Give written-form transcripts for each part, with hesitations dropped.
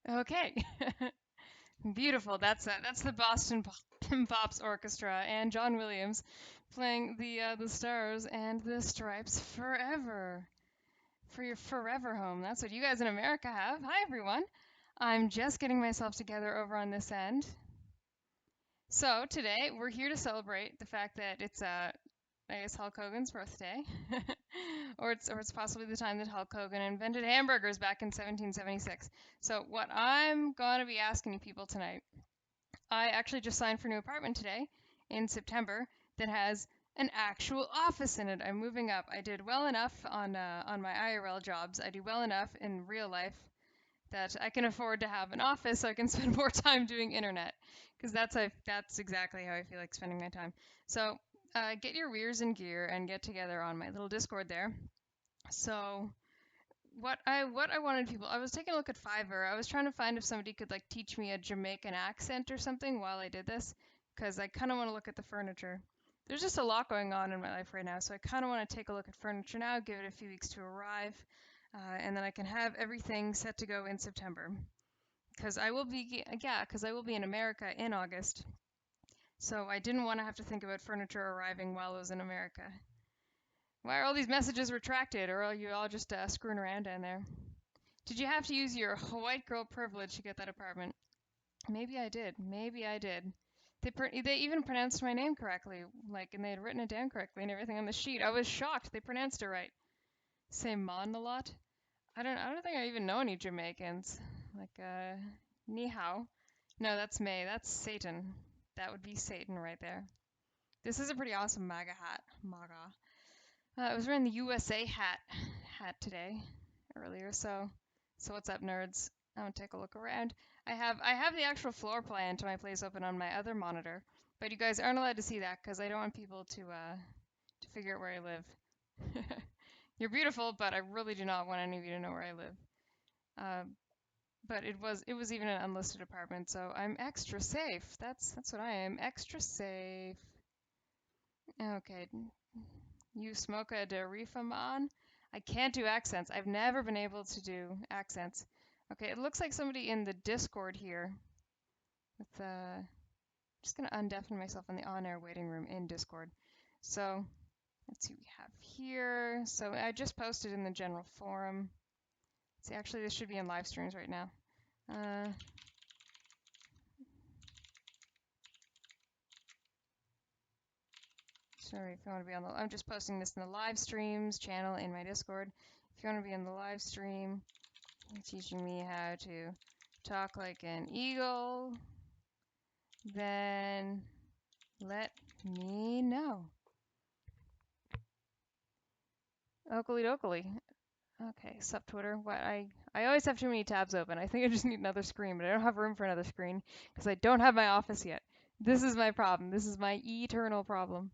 Okay. Beautiful. That's the Boston Pops Orchestra and John Williams playing the Stars and the Stripes Forever for your forever home. That's what you guys in America have. Hi everyone. I'm just getting myself together over on this end. So today we're here to celebrate the fact that it's I guess Hulk Hogan's birthday, or it's possibly the time that Hulk Hogan invented hamburgers back in 1776. So what I'm gonna be asking you people tonight, I actually just signed for a new apartment today in September that has an actual office in it. I'm moving up. I did well enough on my IRL jobs. I do well enough in real life that I can afford to have an office so I can spend more time doing internet because that's exactly how I feel like spending my time. So get your weirs in gear and get together on my little Discord there. So what I wanted people, I was taking a look at Fiverr. I was trying to find if somebody could like teach me a Jamaican accent or something while I did this because I kind of want to look at the furniture. There's just a lot going on in my life right now, so I kind of want to take a look at furniture now, give it a few weeks to arrive, and then I can have everything set to go in September. Because I will be in America in August, so I didn't want to have to think about furniture arriving while I was in America. Why are all these messages retracted, or are you all just screwing around down there? Did you have to use your white girl privilege to get that apartment? Maybe I did. Maybe I did. They even pronounced my name correctly, like, and they had written it down correctly and everything on the sheet. I was shocked they pronounced it right. Say mon a lot. I don't think I even know any Jamaicans. Like ni hao. No, that's May. That's Satan. That would be Satan right there. This is a pretty awesome MAGA hat. MAGA. I was wearing the USA hat today earlier, so what's up, nerds? I'm gonna take a look around. I have the actual floor plan to my place open on my other monitor, but you guys aren't allowed to see that because I don't want people to figure out where I live. You're beautiful, but I really do not want any of you to know where I live. Uh, but it was even an unlisted apartment, so I'm extra safe. That's what I am, extra safe. Okay, you smoke a Darifa man? I can't do accents. I've never been able to do accents. Okay, it looks like somebody in the Discord here with just gonna undeafen myself in the on-air waiting room in Discord. So let's see what we have here. So I just posted in the general forum. See, actually this should be in live streams right now. Sorry, if you want to be on the, I'm just posting this in the live streams channel in my Discord. If you want to be in the live stream, teaching me how to talk like an eagle, then let me know. Oakley dokley. Okay, sup Twitter. What I always have too many tabs open. I think I just need another screen, but I don't have room for another screen because I don't have my office yet. This is my problem. This is my eternal problem.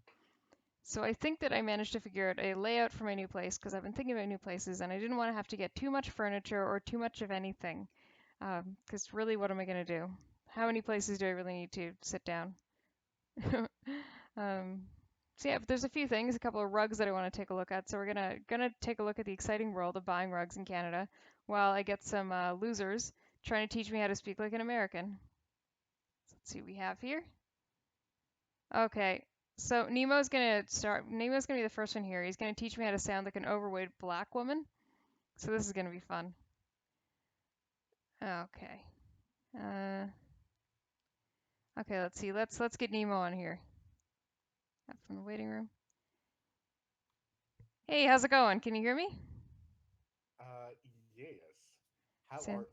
So I think that I managed to figure out a layout for my new place because I've been thinking about new places and I didn't want to have to get too much furniture or too much of anything. Because really, what am I going to do? How many places do I really need to sit down? um, so yeah, but there's a few things, a couple of rugs that I want to take a look at. So we're gonna take a look at the exciting world of buying rugs in Canada while I get some losers trying to teach me how to speak like an American. So let's see what we have here. Okay, so Nemo's gonna be the first one here. He's gonna teach me how to sound like an overweight black woman. So this is gonna be fun. Okay. Uh, okay, let's see. Let's get Nemo on here. Up from the waiting room. Hey, how's it going? Can you hear me? Uh, yes. How Sam? art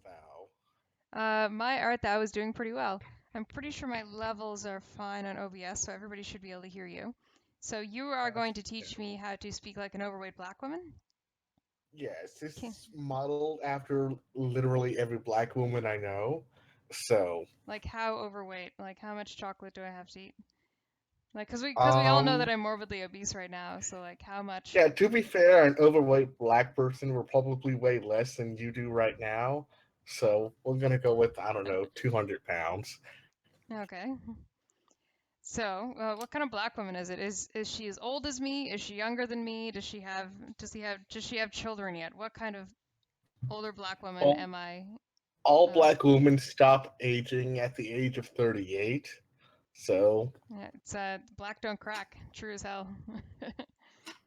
thou? My art that was doing pretty well. I'm pretty sure my levels are fine on OBS, so everybody should be able to hear you. So you are going to teach me Understandable. how to speak like an overweight black woman? Yes, this Can, is modeled after literally every black woman I know. So, like how overweight? Like how much chocolate do I have to eat? Like, cause we all know that um, I'm morbidly obese right now. So like, how much? yeah, to be fair, an overweight black person will probably weigh less than you do right now. So, we're going to go with, I don't know, 200 pounds. Okay. So, what kind of black woman is it? Is she as old as me? Is she younger than me? Does she have children yet? What kind of older black woman Well, am I? all Uh, black women stop aging at the age of 38. So, yeah, it's black don't crack. True as hell.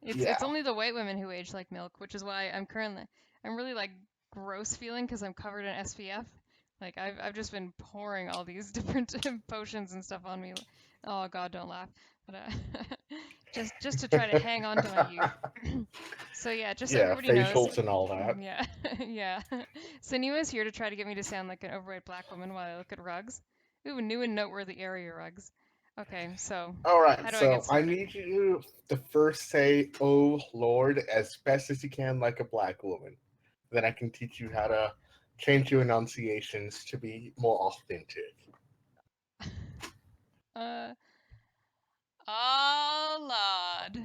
It's yeah. only the white women who age like milk, which is why I'm really like gross feeling because I'm covered in SPF. Like I've just been pouring all these different potions and stuff on me. Oh God, don't laugh. But just to try to hang on to my youth. So yeah, just so Yeah, everybody knows, facials and all that. yeah, yeah. So Nima's here to try to get me to sound like an overweight black woman while I look at rugs. Ooh, new and noteworthy area rugs. Okay, so All right, how do I get so I started? need you to first say, "Oh Lord," as best as you can, like a black woman. Then I can teach you how to change your enunciations to be more authentic. Uh, oh Lord.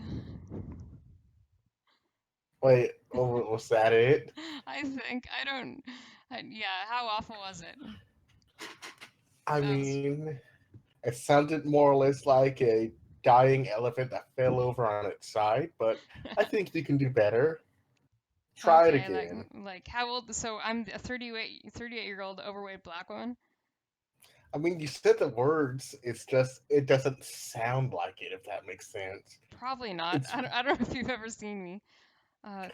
Wait, was that it? I think I don't. Yeah, how awful was it? I That was mean, it sounded more or less like a dying elephant that fell over on its side, but I think you can do better. Try it okay. Like again. how old? So I'm a 38-year-old overweight black woman. I mean, you said the words, it's just, it doesn't sound like it, if that makes sense. Probably not. It's, I don't know if you've ever seen me. Uh,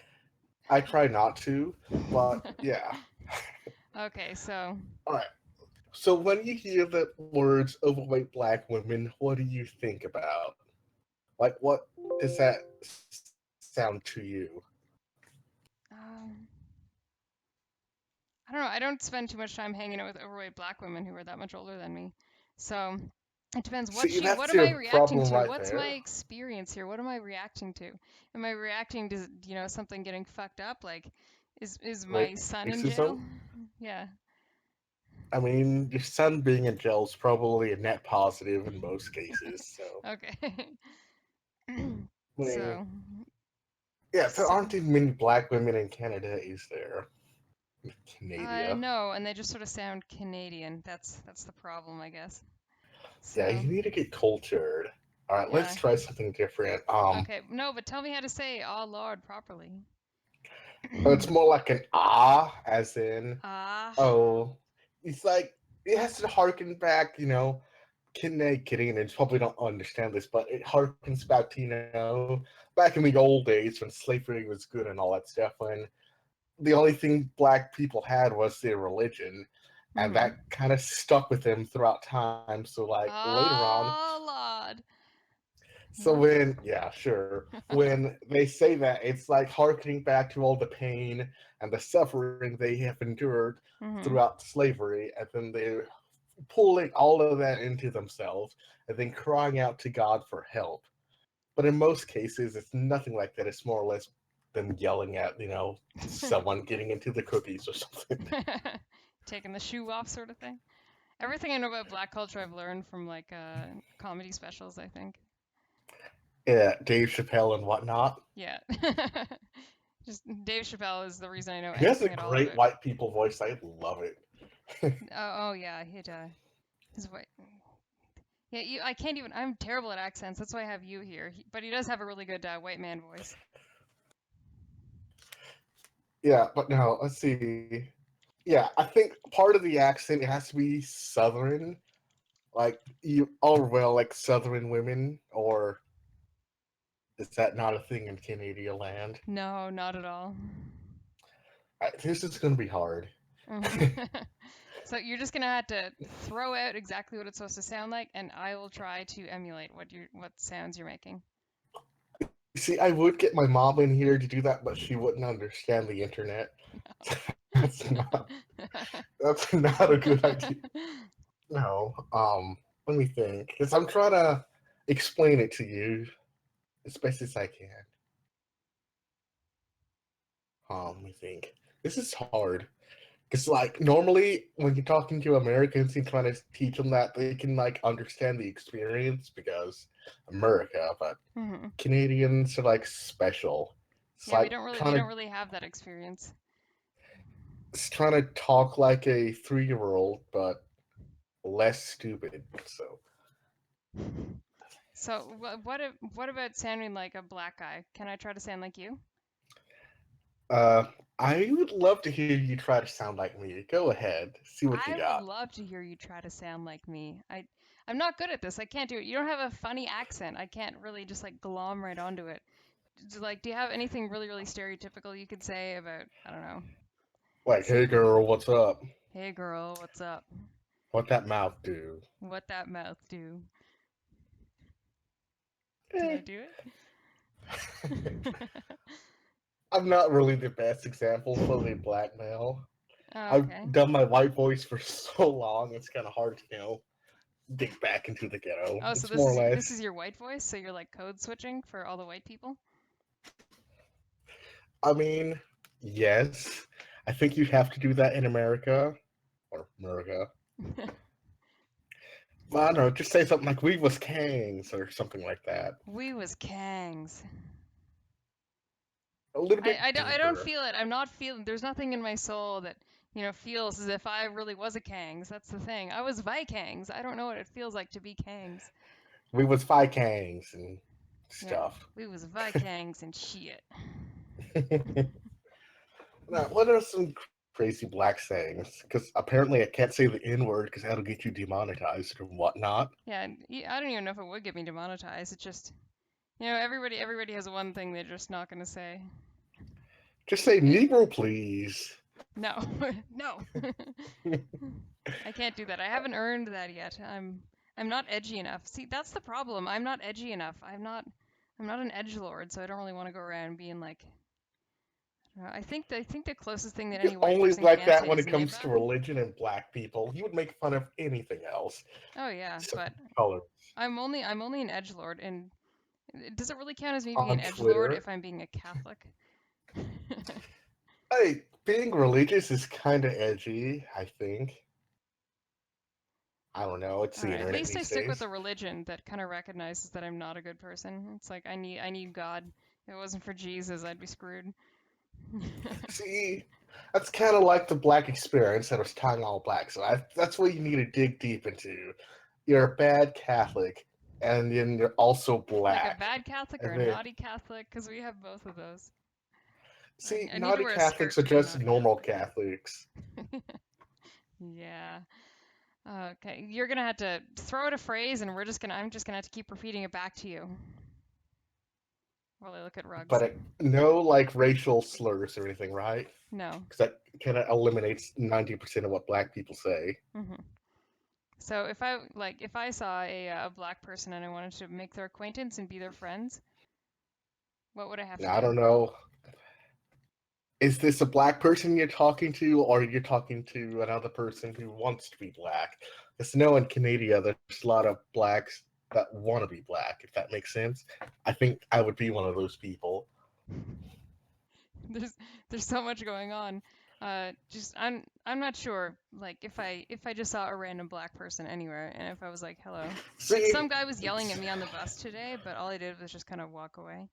I try not to, but yeah. okay, so All right. So when you hear the words overweight black women, what do you think about? Like, what does that sound to you? um, I don't know. I don't spend too much time hanging out with overweight black women who are that much older than me. So it depends. See, What that's am your I reacting problem to? right What's my there. experience here? What am I reacting to? Am I reacting to, something getting fucked up? Like, is my son in jail? Racism? Yeah. I mean, your son being in jail is probably a net positive in most cases. So, Okay. I mean, So, yeah, there so aren't even many black women in Canada, is there? Canada. no, and they just sort of sound Canadian. That's the problem, I guess. Yeah, So, you need to get cultured. All right, let's yeah. try something different. Okay. No, but tell me how to say "Oh Lord" properly. It's more like an ah, as in Ah. oh. It's like it has to harken back, Canadians probably don't understand this, but it harkens back to back in the old days when slavery was good and all that stuff. When the only thing black people had was their religion, and Mm-hmm. that kind of stuck with them throughout time. So like later on, Oh Lord. so yeah, sure. When they say that, it's like harkening back to all the pain and the suffering they have endured Mm-hmm. throughout slavery, and then they're pulling all of that into themselves and then crying out to God for help. But in most cases, it's nothing like that. It's more or less them yelling at, someone getting into the cookies or something. Taking the shoe off, sort of thing. Everything I know about black culture, I've learned from like comedy specials, I think. Yeah, Dave Chappelle and whatnot. Yeah. Just Dave Chappelle is the reason I know He has a anything at all great about. white people voice. I love it. Oh yeah, his white. Yeah, I can't even. I'm terrible at accents. That's why I have you here. But he does have a really good white man voice. Yeah, but no, let's see. Yeah, I think part of the accent it has to be southern, like you or well, like southern women, or is that not a thing in Canadian land? No, not at all. This is going to be hard. Hmm. So you're just gonna have to throw out exactly what it's supposed to sound like, and I will try to emulate what sounds you're making. See, I would get my mom in here to do that, but she wouldn't understand the internet. that's not that's not a good idea. No. Let me think. Because I'm trying to explain it to you as best as I can. Let me think. This is hard. Because, like, normally when you're talking to Americans and trying to teach them that, they can, like, understand the experience because America, but Hmm. Canadians are, like, special. It's Yeah, like we don't really have that experience. it's trying to talk like a 3-year-old, but less stupid. So, So what about sounding like a black guy? Can I try to sound like you? uh, I would love to hear you try to sound like me. Go ahead. See what you I would got. love to hear you try to sound like me. I'm not good at this. I can't do it. You don't have a funny accent. I can't really just like glom right onto it. Like, do you have anything really, really stereotypical you could say about, I don't know, Like, hey girl, what's up? hey girl, what's up? What that mouth do? What that mouth do? Did I Eh. do it? I'm not really the best example for the black male. Oh, I've okay. done my white voice for so long, it's kind of hard to, dig back into the ghetto. Oh, so It's more or this less. is your white voice, so you're like code switching for all the white people? I mean, yes. I think you have to do that in America. Or America. Well, I don't know, just say something like, we was kangs, or something like that. We was kangs. A little bit I don't deeper. feel it. I'm not feeling. There's nothing in my soul that feels as if I really was a Kangs. That's the thing. I was Vikangs. I don't know what it feels like to be Kangs. We was Vikangs and Yeah, stuff. we was Vikangs and shit. Now, what are some crazy black sayings? Because apparently I can't say the N word because that'll get you demonetized or whatnot. Yeah, and I don't even know if it would get me demonetized. It's just everybody has one thing they're just not gonna say. Just say It, Negro, please. no, no. I can't do that. I haven't earned that yet. I'm not edgy enough. See, that's the problem. I'm not edgy enough. I'm not an edgelord, so I don't really want to go around being like. I think the closest thing that any You're white only person like can that say when is it comes to nibba. religion and black people. You would make fun of anything else. Oh yeah, Except but color. I'm only an edgelord, and does it really count as me being On an edgelord Twitter. if I'm being a Catholic? Hey, being religious is kind of edgy, I think. I don't know. It's All the right, at internet least I these stick with days. a religion that kind of recognizes that I'm not a good person. It's like I need God. If it wasn't for Jesus, I'd be screwed. See, that's kind of like the black experience that was tying all black. So that's what you need to dig deep into. You're a bad Catholic, and then you're also Like a black. bad Catholic or And a then, naughty Catholic, because we have both of those. see, I need to naughty wear a skirt Catholics are to be a just naughty normal Catholic. Catholics. Yeah. Okay, you're gonna have to throw out a phrase, and I'm just gonna have to keep repeating it back to you while I look at rugs. But no, like, racial slurs or anything, right? No. Because that kind of eliminates 90% of what black people say. hmm So if I saw a black person and I wanted to make their acquaintance and be their friends, what would I have to Now, I do? don't know. Is this a black person you're talking to, or you're talking to another person who wants to be black? Because no, in Canada, there's a lot of blacks that want to be black, if that makes sense. I think I would be one of those people. there's there's so much going on. Just I'm not sure. Like if I just saw a random black person anywhere, and if I was like hello, like See, some guy was yelling at me on the bus today, but all I did was just kind of walk away.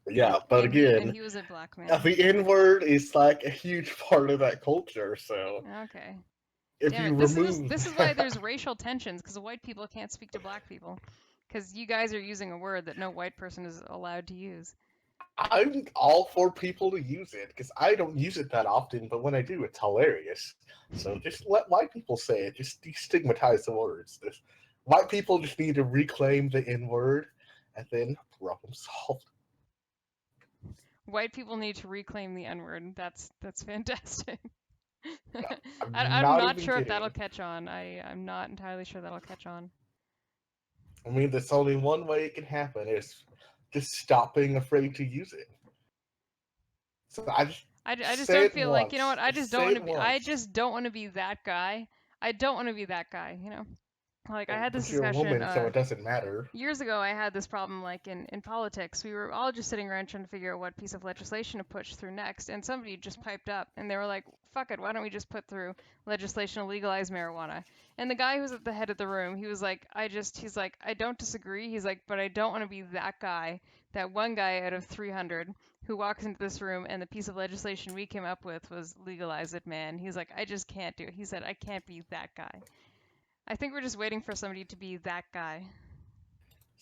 yeah, but And again, he was a black man. the N word is like a huge part of that culture. So Okay. if Damn you it. remove This is why there's racial tensions because white people can't speak to black people because you guys are using a word that no white person is allowed to use. I'm all for people to use it because I don't use it that often, but when I do, it's hilarious. So just let white people say it. Just destigmatize the words. White people just need to reclaim the N word, and then problem solved. White people need to reclaim the N-word. That's fantastic. No, I'm I'm not not even sure if that'll kidding. catch on. I'm not entirely sure that'll catch on. I mean, there's only one way it can happen: is just stop being afraid to use it. So I I just say don't it feel like, you know once. what? I just Just don't say want to it be I once. just don't want to be that guy. I don't want to be that guy, Like I had this But you're a discussion woman, so it doesn't matter. years ago. I had this problem like in politics. We were all just sitting around trying to figure out what piece of legislation to push through next, and somebody just piped up and they were like, fuck it, why don't we just put through legislation to legalize marijuana? And the guy who was at the head of the room, he was like, he's like, I don't disagree. He's like, but I don't want to be that guy, that one guy out of 300 who walks into this room and the piece of legislation we came up with was legalize it, man. He's like, I just can't do it. He said, I can't be that guy. I think we're just waiting for somebody to be that guy.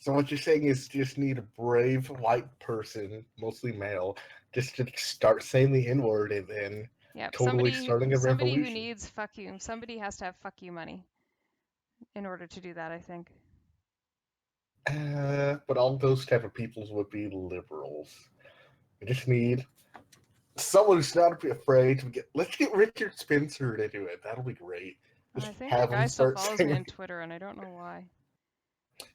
So what you're saying is you just need a brave white person, mostly male, just to start saying the N word and then Yep, totally somebody starting a somebody who revolution. needs fuck you. Somebody has to have fuck you money in order to do that, I think. But all those type of peoples would be liberals. We just need someone who's not afraid to get. Let's get Richard Spencer to do it. That'll be great. Just I think that have him guy still start follows me saying. on Twitter, and I don't know why.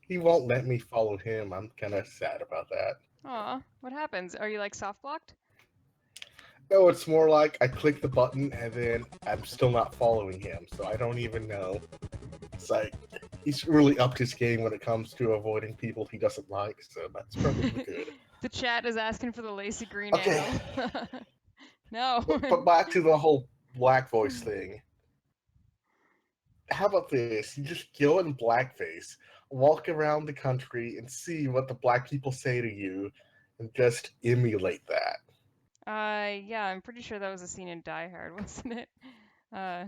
He won't let me follow him. I'm kind of sad about that. Aw, what happens? Are you like soft blocked? No, it's more like I click the button and then I'm still not following him, so I don't even know. It's like he's really upped his game when it comes to avoiding people he doesn't like, so that's probably good. The chat is asking for the lacy green Okay, angle. No. but back to the whole black voice thing. How about this? You just go in blackface, walk around the country, and see what the black people say to you, and just emulate that. Yeah, I'm pretty sure that was a scene in Die Hard, wasn't it? Uh,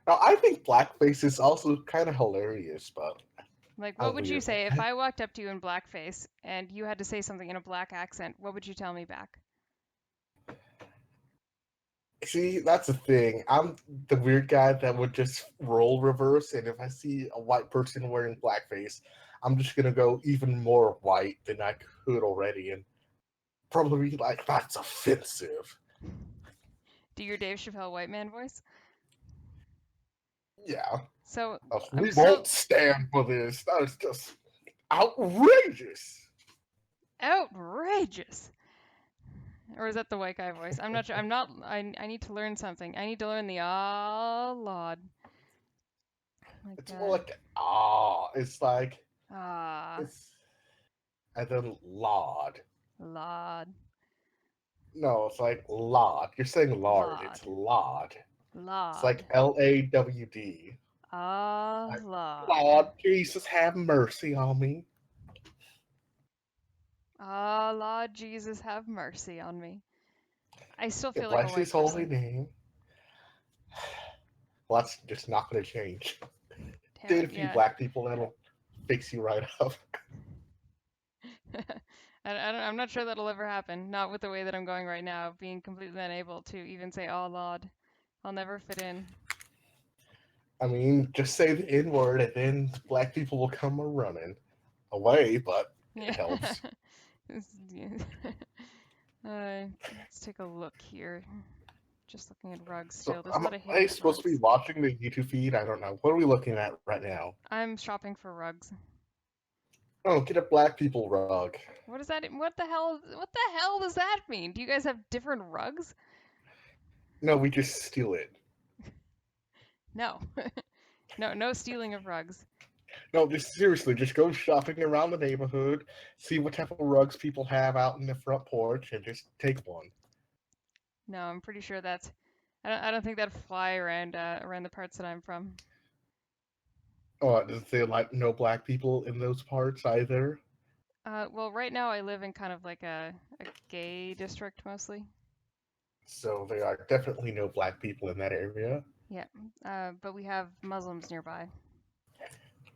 Now, I think blackface is also kind of hilarious, but like, what I'm would you weird say like if that. I walked up to you in blackface and you had to say something in a black accent? What would you tell me back? See, that's the thing. I'm the weird guy that would just roll reverse, and if I see a white person wearing blackface, I'm just gonna go even more white than I could already, and probably be like, that's offensive. Do your Dave Chappelle white man voice? Yeah. So, I'm We so won't stand for this. That is just outrageous. outrageous. Or is that the white guy voice? I'm not sure. I'm not. I need to learn something. I need to learn the ah lord. Like It's more like it's like ah it's and then lard. lord No, it's like lard. You're saying lard. lord It's lard. It's lord like LAWD. ah Like, lord Lord Jesus, have mercy on me. ah Lord Jesus, have mercy on me. I still feel like a Bless his white holy person. name. Well, that's just not going to change. Damn Date it, a few yeah. black people, that'll fix you right up. I'm not sure that'll ever happen. Not with the way that I'm going right now, being completely unable to even say "oh Lord." I'll never fit in. I mean, just say the N word and then black people will come a running away, but it Yeah. helps. Yeah. Let's take a look here. Just looking at rugs So, still. There's a lot of am I hidden supposed to be rugs. watching the YouTube feed? I don't know. What are we looking at right now? I'm shopping for rugs. Oh, get a black people rug. What is that? What the hell? What the hell does that mean? Do you guys have different rugs? No, we just steal it. No. No, no stealing of rugs. No, just seriously, just go shopping around the neighborhood, see what type of rugs people have out in the front porch, and just take one. No, I'm pretty sure that's. I don't think that'd fly around the parts that I'm from. Oh, does it say like no black people in those parts either? Well, right now I live in kind of like a gay district mostly. So there are definitely no black people in that area. Yeah. But we have Muslims nearby.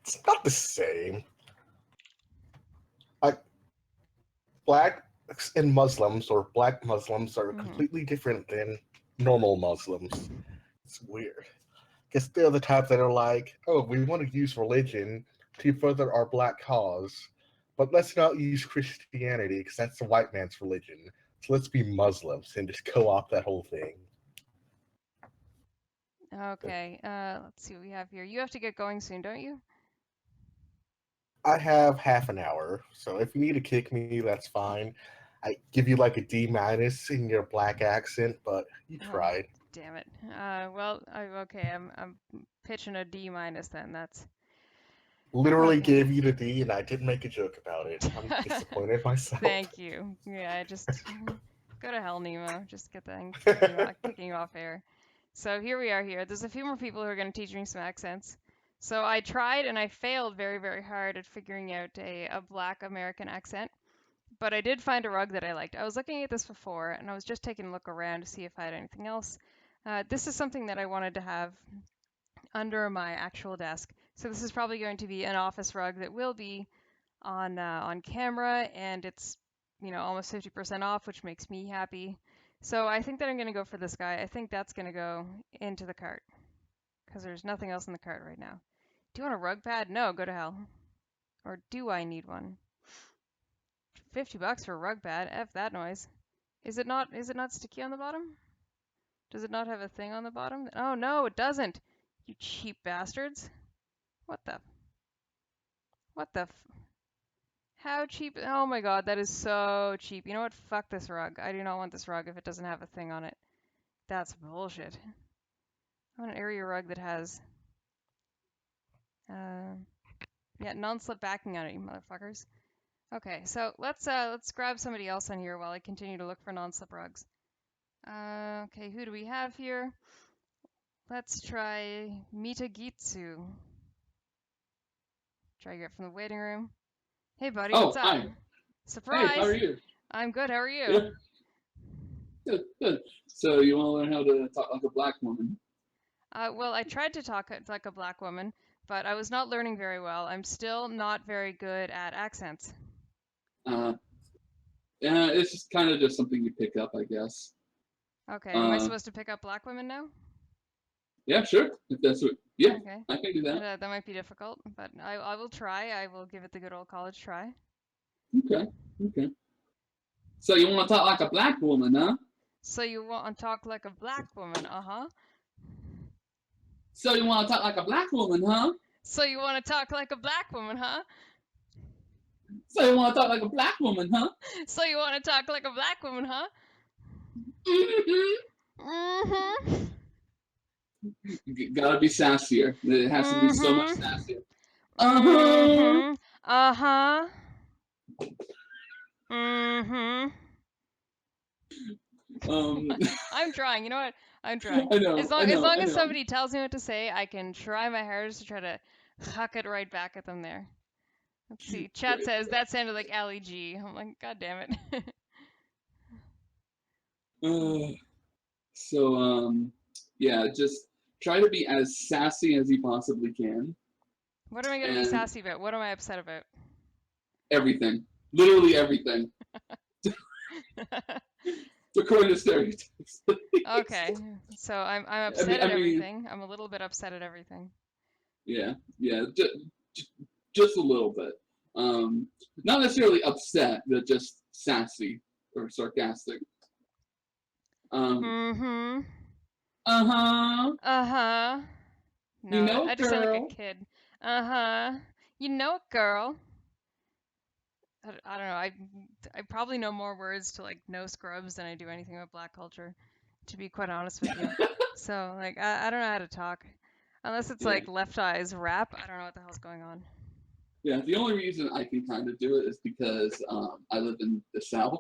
It's not the same. Like black and Muslims or black Muslims are Hmm. completely different than normal Muslims. It's weird. Because they're the type that are like, oh, we want to use religion to further our black cause, but let's not use Christianity because that's the white man's religion. So let's be Muslims and just co-opt that whole thing. Okay. Let's see what we have here. You have to get going soon, don't you? I have half an hour, so if you need to kick me, that's fine. I give you like a D minus in your black accent, but you Oh, tried. damn it. Well, okay. I'm pitching a D minus then. That's Literally okay. gave you the D, and I didn't make a joke about it. I'm disappointed myself. Thank you. Yeah, I just go to hell, Nemo. Just get that kicking you off air. So here we are here. There's a few more people who are going to teach me some accents. So I tried and I failed very, very hard at figuring out a black American accent. But I did find a rug that I liked. I was looking at this before and I was just taking a look around to see if I had anything else. This is something that I wanted to have under my actual desk. So this is probably going to be an office rug that will be on camera, and it's you know, almost 50% off, which makes me happy. So I think that I'm going to go for this guy. I think that's going to go into the cart because there's nothing else in the cart right now. Do you want a rug pad? No, go to hell. Or do I need one? $50 for a rug pad. F that noise. Is it not sticky on the bottom? Does it not have a thing on the bottom? Oh no, it doesn't. You cheap bastards. What the How cheap? Oh my god, that is so cheap. You know what? Fuck this rug. I do not want this rug if it doesn't have a thing on it. That's bullshit. I want an area rug that has yeah, non-slip backing on it, you motherfuckers. Okay, so let's grab somebody else on here while I continue to look for non-slip rugs. Okay, who do we have here? Let's try Mitagitsu. Try to get from the waiting room. Hey buddy, what's Oh, up? hi. Hey, how Surprise! are you? I'm good, how are Yeah, you? good, good. So you want to learn how to talk like a black woman? Well, I tried to talk like a black woman, but I was not learning very well. I'm still not very good at accents. Uh, yeah, it's just kind of just something you pick up, I guess. Okay, am I Uh, supposed to pick up black women now? yeah, sure. If that's what, yeah, Okay. I can do that. That might be difficult, but I will try. I will give it the good old college try. Okay, okay. So you want to talk like a black woman, huh? So you want to talk like a black woman, uh-huh. So you want to talk like a black woman, huh? So you want to talk like a black woman, huh? So you want to talk like a black woman, huh? So you want to talk like a black woman, huh? Mm-hmm. Mm-hmm. Gotta be sassier. It has to be so much Mm-hmm. sassier. Uh-huh. Mm-hmm. Uh-huh. Mm-hmm. Um, I'm trying. You know what? I'm trying. I As know, long I as know, long I as know. somebody tells me what to say, I can try my hardest to try to huck it right back at them there. Let's see. Chat Great. says that sounded like Ali G. I'm like, God damn it. So, yeah, just try to be as sassy as you possibly can, What am I gonna be and sassy about? What am I upset about? everything, literally everything, according to stereotypes. Okay, so I'm I upset mean, at I mean, everything. I'm a little bit upset at everything. yeah, yeah, just a little bit. Not necessarily upset, but just sassy or sarcastic. Um, Mm-hmm. uh-huh, Uh-huh. you No, know, I just sound like a girl. kid. Uh-huh. You know it, girl. I don't know. I probably know more words to like no scrubs than I do anything about black culture, to be quite honest with you. So like I don't know how to talk. Unless it's Yeah, like Left Eyes rap, I don't know what the hell's going on. yeah. The only reason I can kind of do it is because I live in the South.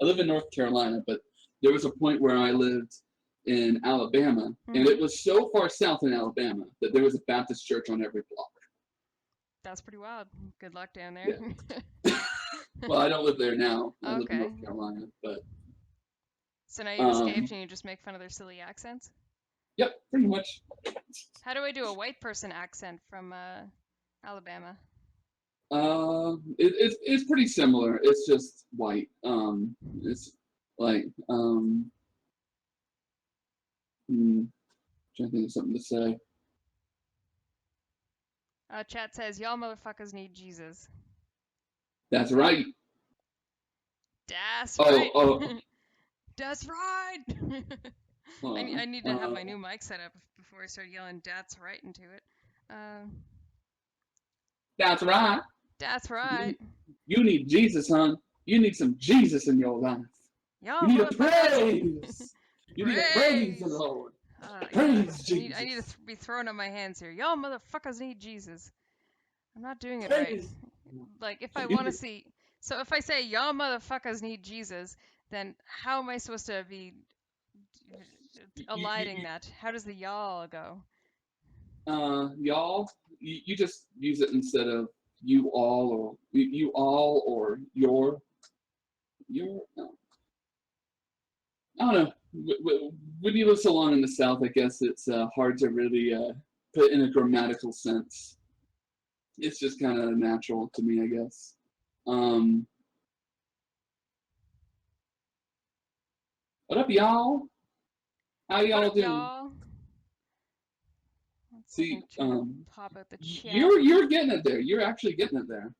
I live in North Carolina, but there was a point where I lived in Alabama, and Hmm. it was so far south in Alabama that there was a Baptist church on every block. That's pretty wild. Good luck down there. Yeah. Well, I don't live there now. I live in Okay. North Carolina, but So now you've escaped um, and you just make fun of their silly accents? yep, pretty much. How do I do a white person accent from Alabama? It's pretty similar. It's just white. It's like trying to think of something to say. Chat says, y'all motherfuckers need Jesus. That's right. That's Oh, right. oh, That's right. hold I on. need to have my new mic set up before I start yelling "That's right" into it. That's right. That's You, right. you need Jesus, hon. You need some Jesus in your life. You Y'all need to motherfuckers. praise. You need to praise the Praise. Lord. Yeah. Praise I need to Jesus. be throwing up my hands here. Y'all motherfuckers need Jesus. I'm not doing it right. Praise. Like if I You want to need, see, so if I say y'all motherfuckers need Jesus, then how am I supposed to be eliding you, that? How does the y'all go? y'all, you just use it instead of you all or your. No. I don't know. When you live so long in the South, I guess it's hard to really put in a grammatical sense. It's just kind of natural to me, I guess. Um, What up, y'all? How What y'all up, doing? y'all? Let's see if I See, can pop out the chat. you're getting it there. You're actually getting it there.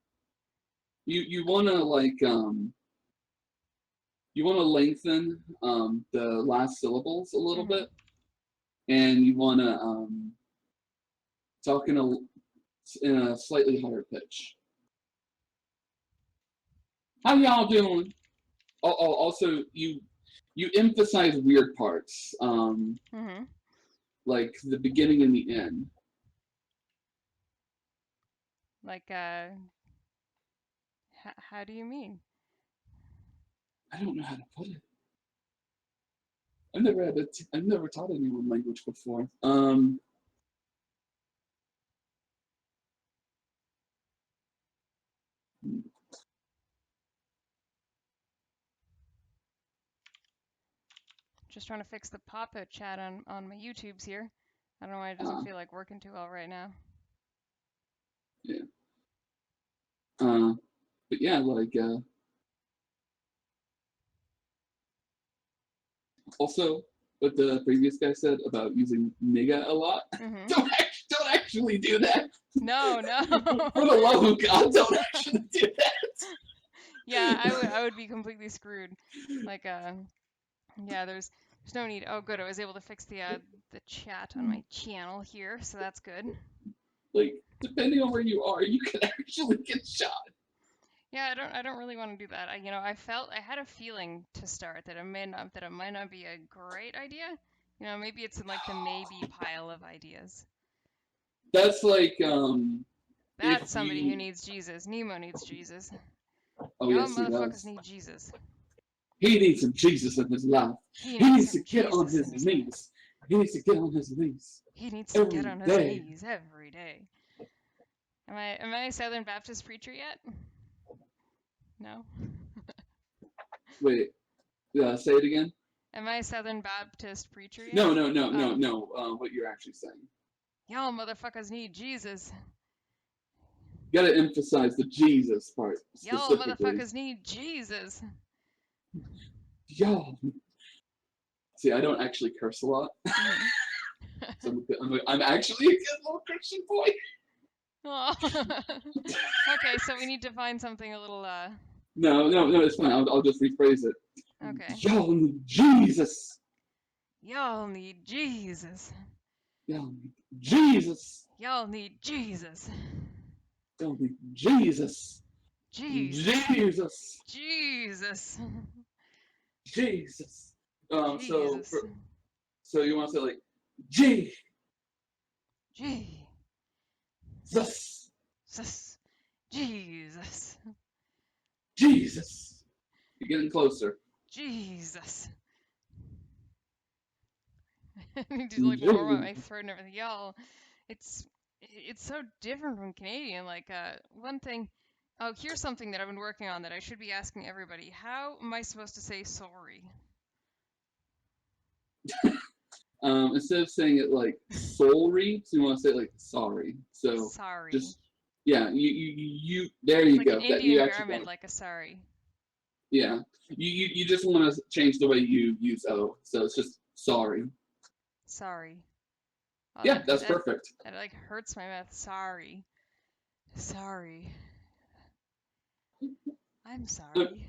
You wanna like you wanna lengthen the last syllables a little bit, and you wanna talk in a slightly higher pitch. How y'all doing? Also, you emphasize weird parts, like the beginning and the end. Like, how do you mean? I don't know how to put it. I've never taught anyone language before. Just trying to fix the pop-out chat on my YouTubes here. I don't know why it doesn't feel like working too well right now. Yeah. But yeah, like also what the previous guy said about using nigga a lot. Don't actually do that. No. For the love of God, don't actually do that. Yeah, I would be completely screwed. Like, yeah, there's no need. Oh, good. I was able to fix the chat on my channel here, so that's good. Like, depending on where you are, you can actually get shot. Yeah, I don't really want to do that. I had a feeling to start that it might not be a great idea. Maybe it's in like the maybe pile of ideas. That's like That's somebody who needs Jesus. Nemo needs Jesus. Oh Y'all yes, he motherfuckers does. need Jesus. He needs some Jesus in his life. He He needs needs to some get on Jesus in his his life. knees. He needs to get on his knees. He needs to get every on his day. knees every day. Am I a Southern Baptist preacher yet? No. Wait, say it again. Am I a Southern Baptist preacher yet? No. What you're actually saying. Y'all motherfuckers need Jesus. You gotta emphasize the Jesus part Y'all specifically. motherfuckers need Jesus. Y'all. See, I don't actually curse a lot. So I'm actually a good little Christian boy. Oh. Okay, so we need to find something a little No, it's fine. I'll just rephrase it. Okay. Y'all need Jesus. Y'all need Jesus. Y'all need Jesus. Y'all need Jesus. Y'all need Jesus. Jesus. Jesus. Jesus. Jesus. Jesus. So you want to say like G. Jesus. Jesus. Jesus. You're getting closer. Jesus. I need to like warm up my throat and everything. Y'all, it's so different from Canadian. Like one thing. Oh, here's something that I've been working on that I should be asking everybody. How am I supposed to say sorry? Instead of saying it like sorry, so you want to say it like sorry. So Sorry. just yeah, you there you like go. An Indian garment, like a sari. Yeah, you just want to change the way you use O, so it's just sorry. Sorry. Oh, Yeah, that's perfect. That like hurts my mouth. Sorry. I'm sorry.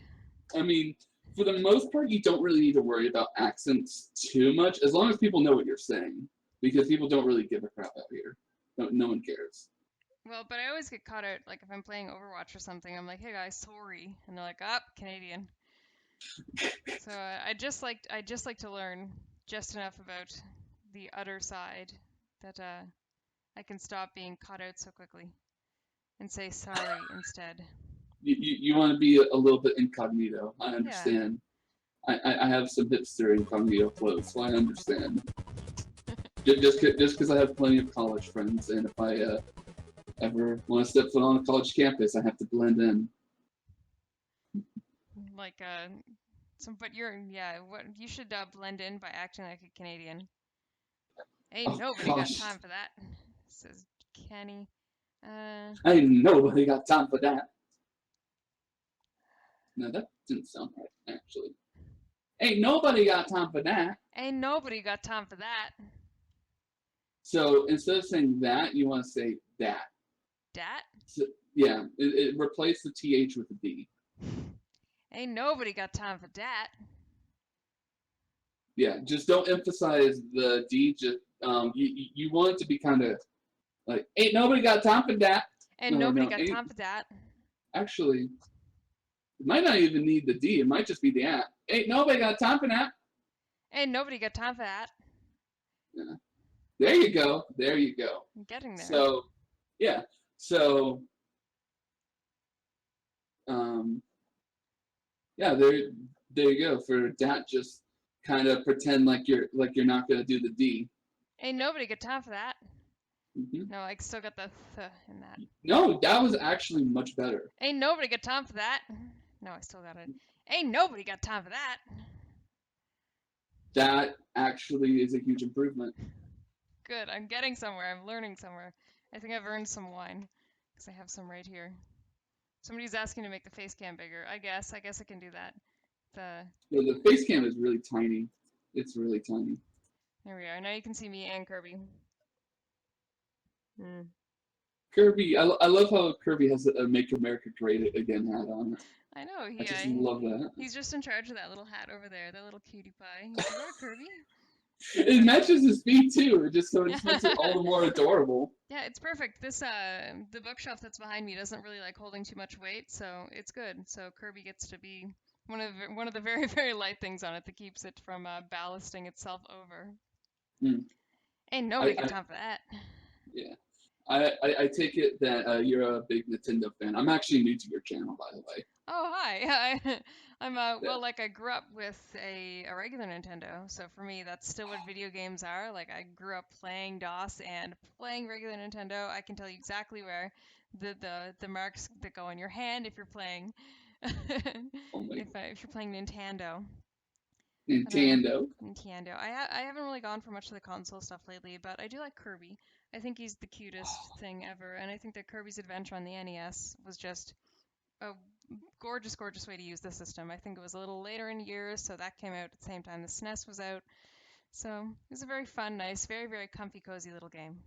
I mean, for the most part, you don't really need to worry about accents too much, as long as people know what you're saying, because people don't really give a crap out here. No one cares. Well, but I always get caught out, like if I'm playing Overwatch or something, I'm like, hey guys, sorry, and they're like, ah, Canadian. So I just like to learn just enough about the other side that I can stop being caught out so quickly and say sorry instead. You want to be a little bit incognito. I understand. Yeah. I have some hipster incognito clothes, so I understand. just because I have plenty of college friends, and if I ever want to step foot on a college campus, I have to blend in. Like but what you should blend in by acting like a Canadian. Ain't nobody got time for that, says Kenny. Ain't nobody got time for that. No, that didn't sound right, actually. Ain't nobody got time for that. Ain't nobody got time for that. So instead of saying that, you want to say that. Dat? So, yeah, replace the th with a d. Ain't nobody got time for dat. Yeah, just don't emphasize the d. Just you want it to be kind of like, ain't nobody got time for that. Ain't nobody got time for dat. Actually, it might not even need the d. It might just be the at. Ain't nobody got time for that. Ain't nobody got time for that. Yeah. There you go. There you go. I'm getting there. So, yeah. So, yeah. There you go. For that, just kind of pretend like you're not gonna do the d. Ain't nobody got time for that. Mm-hmm. No, I still got the th in that. No, that was actually much better. Ain't nobody got time for that. No, I still got it. Ain't nobody got time for that. That actually is a huge improvement. Good. I'm getting somewhere. I'm learning somewhere. I think I've earned some wine because I have some right here. Somebody's asking to make the face cam bigger. I guess I can do that. The face cam is really tiny. It's really tiny. There we are. Now you can see me and Kirby. Kirby, I love how Kirby has a Make America Great Again hat on. I know. I just love that. He's just in charge of that little hat over there, that little cutie pie. He's like, "Oh, Kirby." It matches his feet too. It just makes it all the more adorable. Yeah, it's perfect. This the bookshelf that's behind me doesn't really like holding too much weight, so it's good. So Kirby gets to be one of the very very light things on it that keeps it from ballasting itself over. Ain't nobody got time for that. Yeah. I take it that you're a big Nintendo fan. I'm actually new to your channel, by the way. Oh, hi. I'm well, like I grew up with a regular Nintendo, so for me that's still what video games are. Like I grew up playing DOS and playing regular Nintendo. I can tell you exactly where the marks that go on your hand if you're playing if you're playing Nintendo. Nintendo. I haven't really gone for much of the console stuff lately, but I do like Kirby. I think he's the cutest thing ever, and I think that Kirby's Adventure on the NES was just a gorgeous, gorgeous way to use the system. I think it was a little later in years, so that came out at the same time the SNES was out. So it was a very fun, nice, very, very comfy, cozy little game.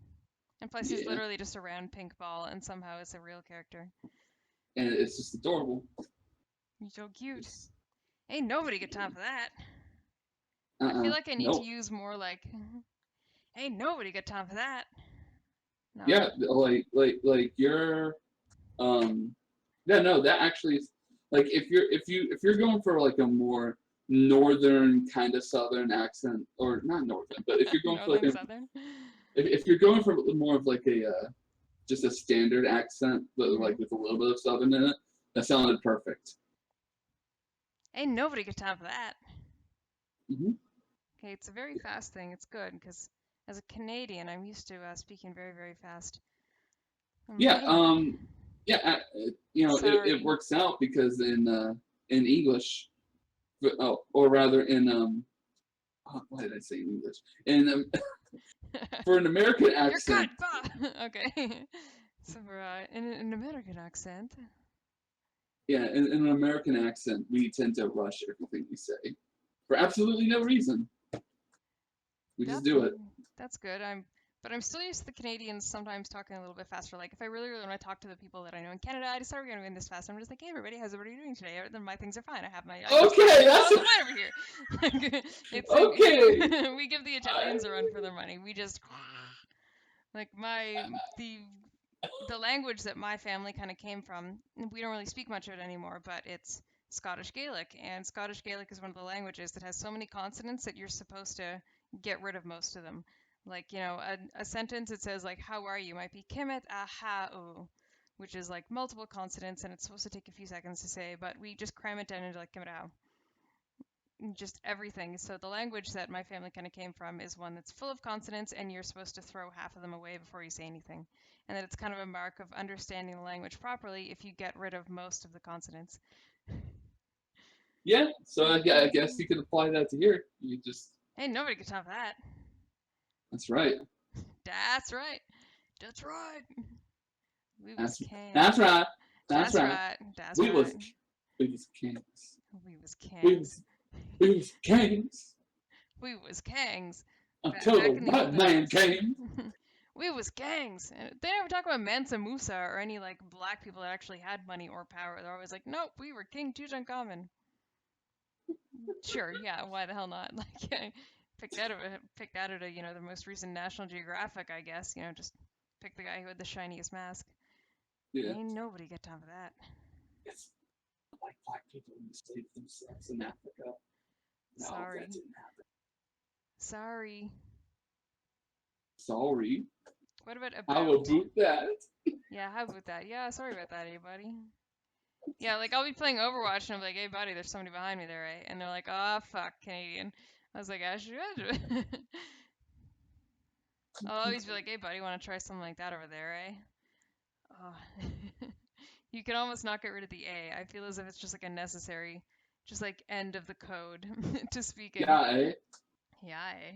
And plus, he's literally just a round pink ball, and somehow it's a real character. And it's just adorable. He's so cute. Ain't nobody got time for that. I feel like I need to use more like, ain't nobody got time for that. No. Yeah, like you're, yeah, no, that actually is like if you're going for like a more northern kind of southern accent, or not northern, but if you're going for like a southern? if you're going for more of like a just a standard accent, but like with a little bit of southern in it, that sounded perfect. Ain't nobody got time for that. Mm-hmm. Okay, it's a very fast thing. It's good because as a Canadian, I'm used to speaking very, very fast. Yeah, yeah, you know, it works out because in English, or rather in why did I say English? In for an American accent. You're good. Okay, so for in an American accent. Yeah, in an American accent, we tend to rush everything we say for absolutely no reason. We just do it. That's good. But I'm still used to the Canadians sometimes talking a little bit faster. Like if I really, really want to talk to the people that I know in Canada, I decided we're going to go this fast. I'm just like, hey everybody, what are you doing today? Then my things are fine. I have my okay, that's fine over here. It's okay. We give the Italians a run for their money. We just like the language that my family kind of came from. We don't really speak much of it anymore, but it's Scottish Gaelic, and Scottish Gaelic is one of the languages that has so many consonants that you're supposed to get rid of most of them. Like, you know, a sentence it says like how are you might be kimet aha which is like multiple consonants and it's supposed to take a few seconds to say, but we just cram it down into like kimet aha. Just everything. So the language that my family kind of came from is one that's full of consonants and you're supposed to throw half of them away before you say anything. And that it's kind of a mark of understanding the language properly if you get rid of most of the consonants. Yeah, so I guess you could apply that to here. You just... Ain't nobody got time for that. That's right. That's right. That's right. We was kings. That's right. That's right. That's we right. was kings. We was kings. We was We was kings We was gangs. until Back the in the white olden man days. came. We was gangs. And they never talk about Mansa Musa or any like black people that actually had money or power. They're always like, nope, we were King Tutankhamun. Sure, yeah, why the hell not? Like, picked out of the most recent National Geographic, I guess. Just pick the guy who had the shiniest mask. Yeah, Ain't nobody got time for that. it's like black people enslaved themselves in Africa. No, Sorry. that didn't happen. Sorry. Sorry. What about How about? about that? Yeah, how about that? Yeah, sorry about that, hey buddy. Yeah, like I'll be playing Overwatch and I'm like, hey buddy, there's somebody behind me there, right? And they're like, oh fuck, Canadian. I was like, I should. I'll always be like, hey buddy, want to try something like that over there, eh? Oh. You can almost not get rid of the A. I feel as if it's just like a necessary, just like end of the code to speaking. Yeah, eh? Yeah, eh?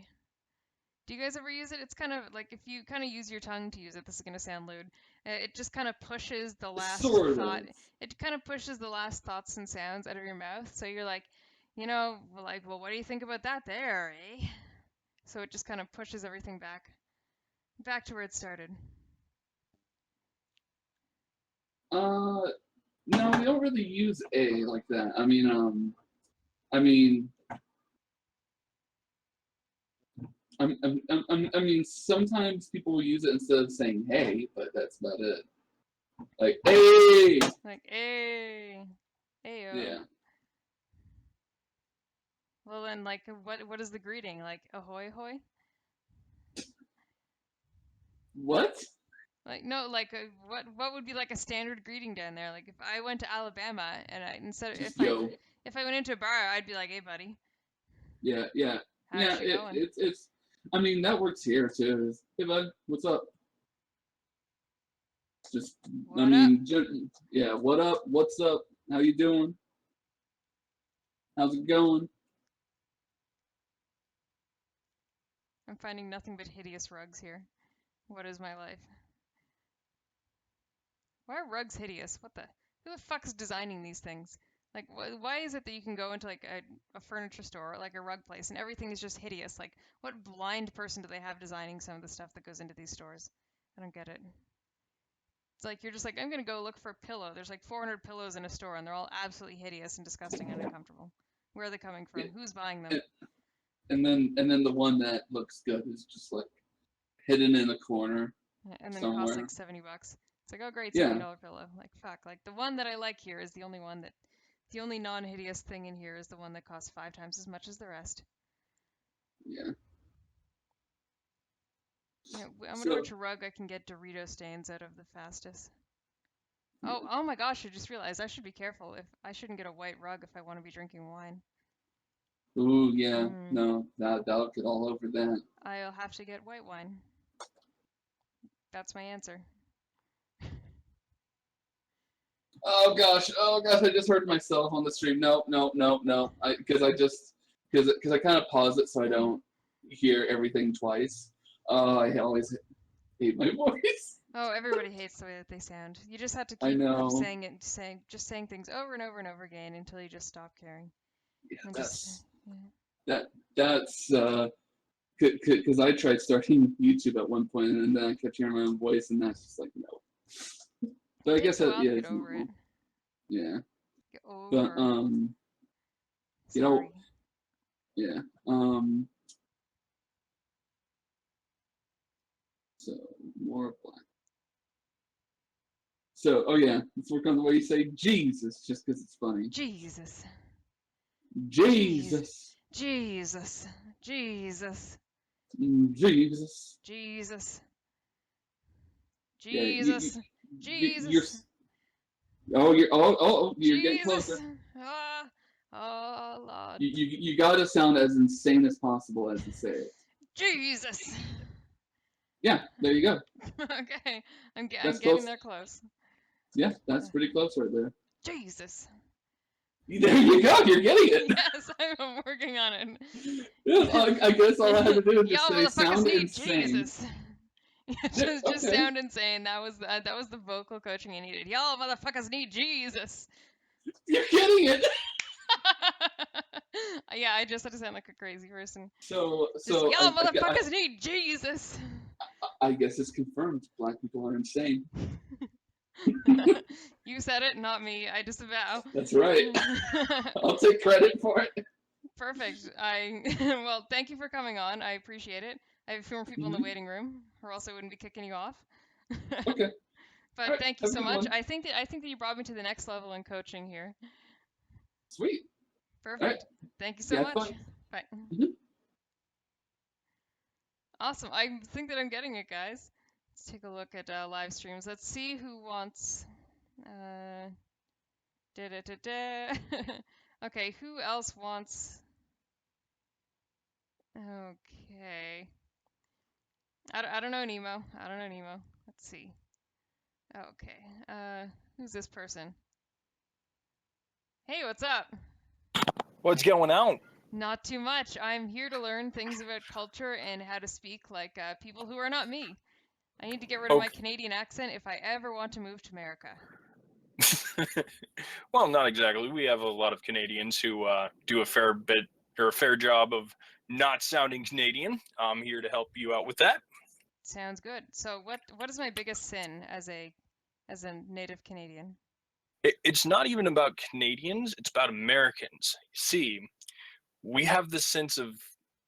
Do you guys ever use it? It's kind of like if you kind of use your tongue to use it, this is going to sound lewd. It just kind of pushes the last Sort thought. of. It kind of pushes the last thoughts and sounds out of your mouth. So you're like, well, what do you think about that there, eh? So it just kind of pushes everything back to where it started. No, we don't really use A like that. I mean, sometimes people will use it instead of saying "hey," but that's about it. Like "hey." Like, hey, hey, Yeah. Well then, like, what is the greeting? Like, ahoy, hoy? What? Like, no, like, what would be like a standard greeting down there? Like, if I went to Alabama and Yo. if I went into a bar, I'd be like, hey, buddy, Yeah. how's she going? It's. I mean, that works here too. Hey, bud, what's up? Just. What up? Yeah. What up? What's up? How you doing? How's it going? I'm finding nothing but hideous rugs here. What is my life? Why are rugs hideous? Who the fuck is designing these things? Like, why is it that you can go into like a furniture store or like a rug place and everything is just hideous? Like, what blind person do they have designing some of the stuff that goes into these stores? I don't get it. It's like you're just like, I'm gonna go look for a pillow. There's like 400 pillows in a store and they're all absolutely hideous and disgusting and uncomfortable. Where are they coming from? Yeah. Who's buying them? And then the one that looks good is just like hidden in the corner And then somewhere. costs like $70. It's like, oh great, Yeah. $70 pillow. Like fuck. Like the one that I like here is the only one that, the only non-hideous thing in here is the one that costs 5 times as much as the rest. Yeah. I wonder which rug I can get Dorito stains out of the fastest. Oh my gosh! I just realized I should be careful. If I shouldn't get a white rug if I want to be drinking wine. Ooh, yeah. No, that'll get all over that. I'll have to get white wine. That's my answer. Oh gosh! I just heard myself on the stream. No. Because I kind of pause it so I don't hear everything twice. I always hate my voice. Oh, everybody hates the way that they sound. You just have to I keep know. saying things over and over and over again until you just stop caring. Yeah, that's because I tried starting YouTube at one point and then I kept hearing my own voice and that's just like no. But I guess that yeah, get over it. Yeah. Get over. But you know, yeah. So more black. So yeah, let's work on the way you say Jesus, just because it's funny. Jesus. Jesus. Jesus. Jesus. Jesus. Jesus. Yeah, Jesus. Jesus. You're getting closer. Oh Lord. You gotta sound as insane as possible as you say it. Jesus. Yeah, there you go. Okay, I'm That's getting close. there close. Yeah, that's pretty close right there. Jesus. There you go. You're getting it. Yes, I'm working on it. Yeah, I guess all I had to do is just Y'all say sound need insane. Jesus. just Okay. sound insane. That was the vocal coaching I needed. Y'all motherfuckers need Jesus. You're getting it. Yeah, I just had to sound like a crazy person. So Just so y'all motherfuckers need Jesus. I guess it's confirmed. Black people are insane. You said it, not me. I disavow. That's right. I'll take credit for it. Perfect. Well, thank you for coming on. I appreciate it. I have a few more people in the Mhm. waiting room, or else I wouldn't be kicking you off. Okay. But All right. thank you Have a so good much. one. I think that you brought me to the next level in coaching here. Sweet. All right. Perfect. Thank you so Yeah, have much. fun. Bye. Mhm. Awesome. I think that I'm getting it, guys. Let's take a look at live streams. Let's see who wants. Uh, Okay, who else wants? Okay. I don't know Nemo. I don't know Nemo. Let's see. Okay. Who's this person? Hey, what's up? What's going on? Not too much. I'm here to learn things about culture and how to speak like people who are not me. I need to get rid of my Okay. Canadian accent if I ever want to move to America. Well, not exactly. We have a lot of Canadians who do a fair bit or a fair job of not sounding Canadian. I'm here to help you out with that. Sounds good. So what is my biggest sin as a native Canadian? It's not even about Canadians, it's about Americans. See, we have this sense of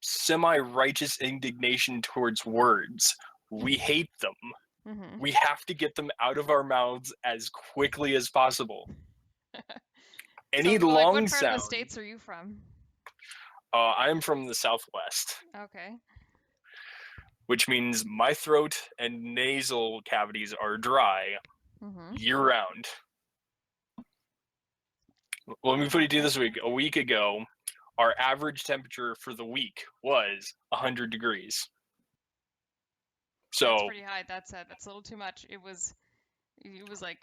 semi-righteous indignation towards words. We hate them. Mm-hmm. We have to get them out of our mouths as quickly as possible. Any So, like, what long part of the sound. States are you from? I'm from the Southwest, Okay. which means my throat and nasal cavities are dry Mm-hmm. year-round. Let me put it to you this week. A week ago, our average temperature for the week was 100 degrees. That's So, pretty high. That's a little too much. It was like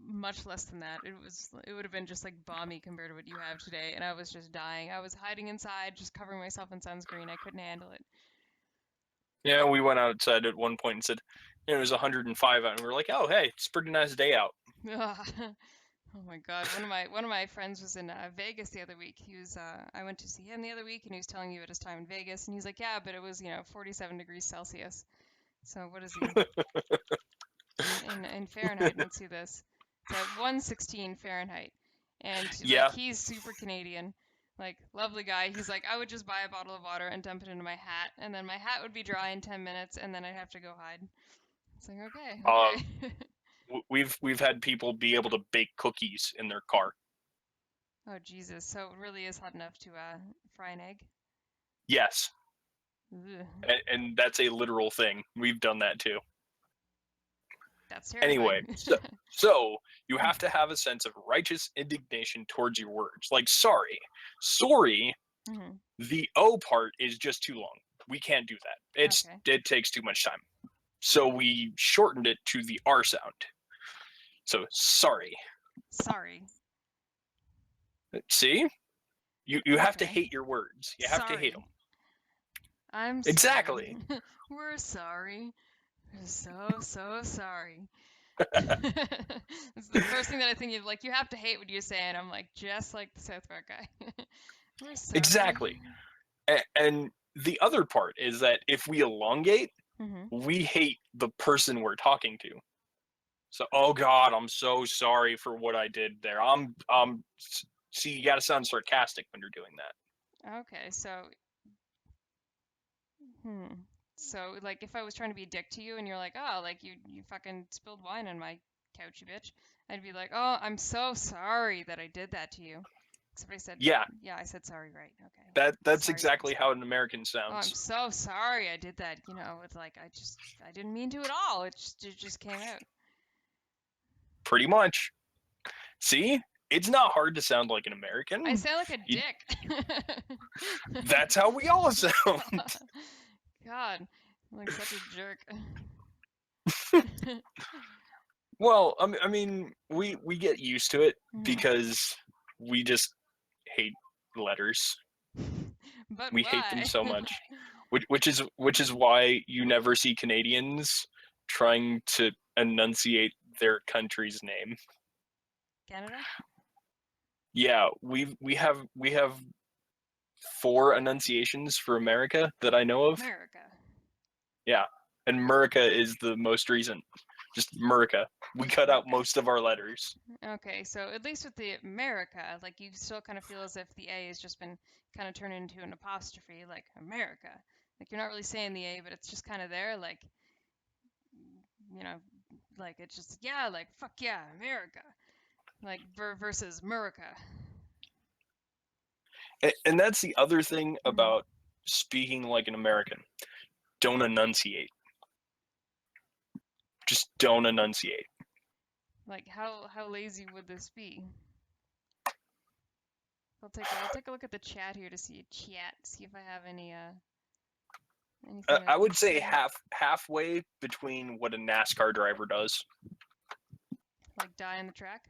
much less than that. It would have been just like balmy compared to what you have today, and I was just dying. I was hiding inside, just covering myself in sunscreen. I couldn't handle it. yeah, we went outside at one point and said it was 105 out, and we were like, oh, hey, it's a pretty nice day out. Oh my God! One of my friends was in Vegas the other week. I went to see him the other week, and he was telling me about his time in Vegas, and he's like, yeah, but it was 47 degrees Celsius. So what is he in Fahrenheit? Let's see this. It's at 116 Fahrenheit, and Yeah. like he's super Canadian, like lovely guy. He's like, I would just buy a bottle of water and dump it into my hat, and then my hat would be dry in 10 minutes, and then I'd have to go hide. It's like okay. We've had people be able to bake cookies in their car. Oh Jesus! So it really is hot enough to fry an egg? Yes, Ugh, and that's a literal thing. We've done that too. that's terrifying. Anyway, so you have to have a sense of righteous indignation towards your words. Like sorry, Mhm. the O part is just too long. We can't do that. Okay. It takes too much time. So we shortened it to the R sound. So sorry. Sorry. See? You have to Okay. hate your words. You have to hate them. I'm Exactly. sorry. We're sorry. We're so sorry. It's the first thing that I think of. Like, you have to hate what you say, and I'm like, just like the South Park guy. We're sorry. Exactly. And the other part is that if we elongate, we hate the person we're talking to. So, oh God, I'm so sorry for what I did there. See, you gotta sound sarcastic when you're doing that. Okay, so, so like, if I was trying to be a dick to you, and you're like, oh, like you fucking spilled wine on my couch, you bitch, I'd be like, oh, I'm so sorry that I did that to you. Except I said, Yeah. Yeah, I said sorry, right? Okay. That's Sorry, exactly sorry. how an American Oh, I'm sounds. so sorry I did that. It's like I didn't mean to at all. It just came out. Pretty much. See? It's not hard to sound like an American. I sound like a dick. That's how we all sound. God, I'm like such a jerk. Well, I mean, we get used to it Mhm. because we just hate letters. But We why? hate them so much, which is why you never see Canadians trying to enunciate their country's name. Canada? Yeah, we have 4 enunciations for America that I know of. America. Yeah, and America is the most recent. Just America. We cut out most of our letters. Okay, so at least with the America, like you still kind of feel as if the A has just been kind of turned into an apostrophe, like America. Like you're not really saying the A, but it's just kind of there, like, you know, like it's just, yeah, like, fuck yeah, America. Like versus America. And that's the other thing Mhm. about speaking like an American. Don't enunciate. Just don't enunciate. Like how lazy would this be? I'll take a look at the chat here to see if I have any anything that I would would say halfway between what a NASCAR driver does. like die in the track.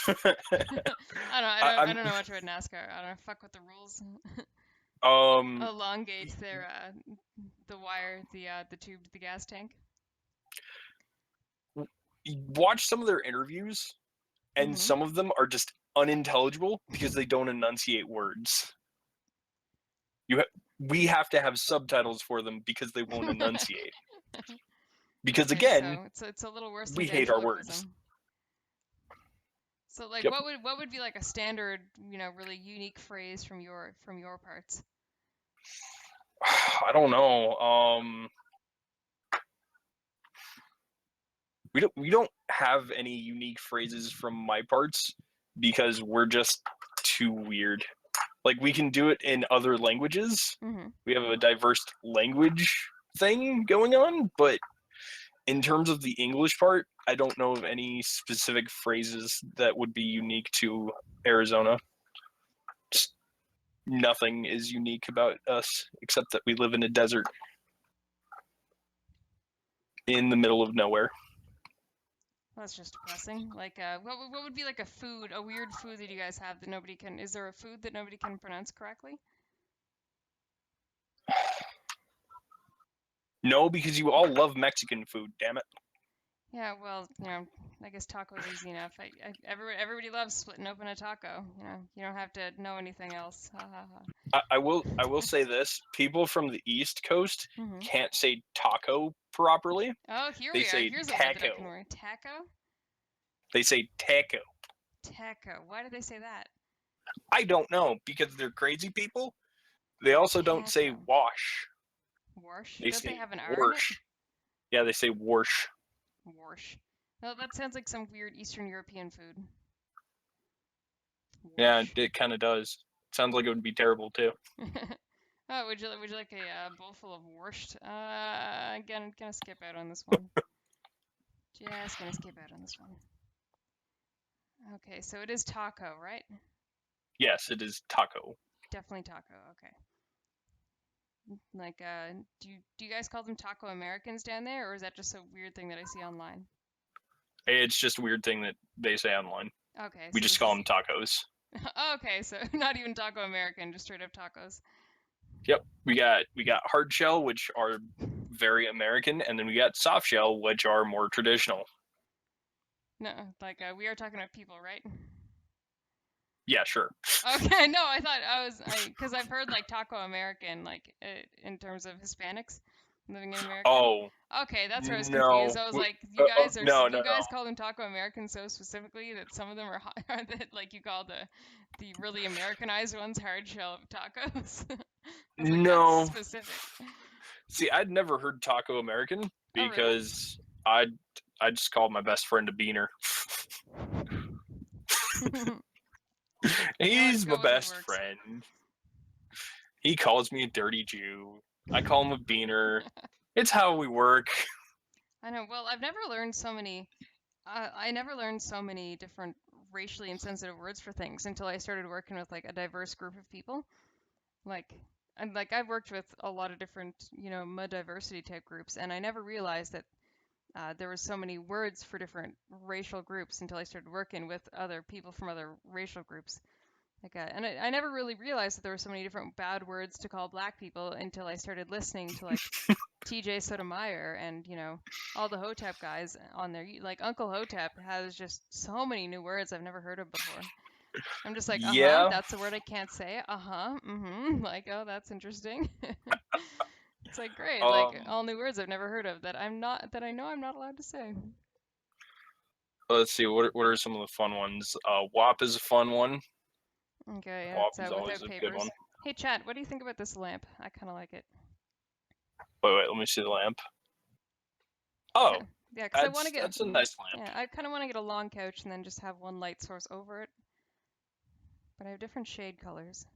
I don't know much about NASCAR. I don't fuck with the rules. Elongate their the wire, the tube to the gas tank. Watch some of their interviews, and Mhm. some of them are just unintelligible because they don't enunciate words. We have to have subtitles for them because they won't enunciate. Because Okay, again, so it's a little worse than we hate our words. ventriloquism. So like Yep. what would be like a standard, really unique phrase from your parts? I don't know. We don't have any unique phrases from my parts because we're just too weird. Like we can do it in other languages. Mhm. We have a diverse language thing going on, but in terms of the English part, I don't know of any specific phrases that would be unique to Arizona. Just nothing is unique about us except that we live in a desert in the middle of nowhere. That's just depressing. Like what would be like a weird food that you guys have that nobody can? Is there a food that nobody can pronounce correctly? No, because you all love Mexican food, damn it. Yeah, well, I guess taco's easy enough. Everybody loves splitting open a taco. You don't have to know anything else. Ha ha ha. I will say this: people from the East Coast Mhm. can't say taco properly. Oh, here They we are. say Here's a word that I taco. can learn. Taco? They say taco. Taco. Why do they say that? I don't know because they're crazy people. They also don't say Taco. wash. Warsh? They Don't they say have an R in it? warsh. Yeah, they say warsh. Warsh. No, that sounds like some weird Eastern European food. Yeah, Warsh. it kind of does. Sounds like it would be terrible too. Oh, would you like a bowl full of warshed? Again, gonna skip out on this one. Just gonna skip out on this one. Okay, so it is taco, right? Yes, it is taco. Definitely taco. Okay. Like, do you guys call them taco Americans down there, or is that just a weird thing that I see online? It's just a weird thing that they say online. Okay, We so just call them tacos. Okay, so not even taco American, just straight up tacos. Yep, we got hard shell, which are very American, and then we got soft shell, which are more traditional. No, like we are talking about people, right? Yeah, sure. Okay, no, I thought because I've heard like taco American, like in terms of Hispanics living in America. Oh. Okay, that's where I was No. confused. I was like, you guys are no, you guys call them taco American so specifically that some of them are that like you call the really Americanized ones hard shell tacos. I was like, no. that's specific. See, I'd never heard taco American because I just called my best friend a beaner. He's my best friend. He calls me a dirty Jew. I call him a beaner. It's how we work. I know. Well, I've never learned so many. I never learned so many different racially insensitive words for things until I started working with like a diverse group of people. I've worked with a lot of different, mud diversity type groups, and I never realized that there was so many words for different racial groups until I started working with other people from other racial groups. And I never really realized that there were so many different bad words to call black people until I started listening to like TJ Sotomayor and all the Hotep guys on there. Like Uncle Hotep has just so many new words I've never heard of before. I'm just like, Yeah. that's a word I can't say. Like, oh, that's interesting. It's like great, like all new words I've never heard of that I know I'm not allowed to say. Let's see, what are some of the fun ones? WAP is a fun one. Okay, WAP it's is always without a papers. good one. Hey, chat, what do you think about this lamp? I kind of like it. Wait, let me see the lamp. Oh, Yeah, because I want to get. that's a nice lamp. Yeah, I kind of want to get a long couch and then just have one light source over it. But I have different shade colors.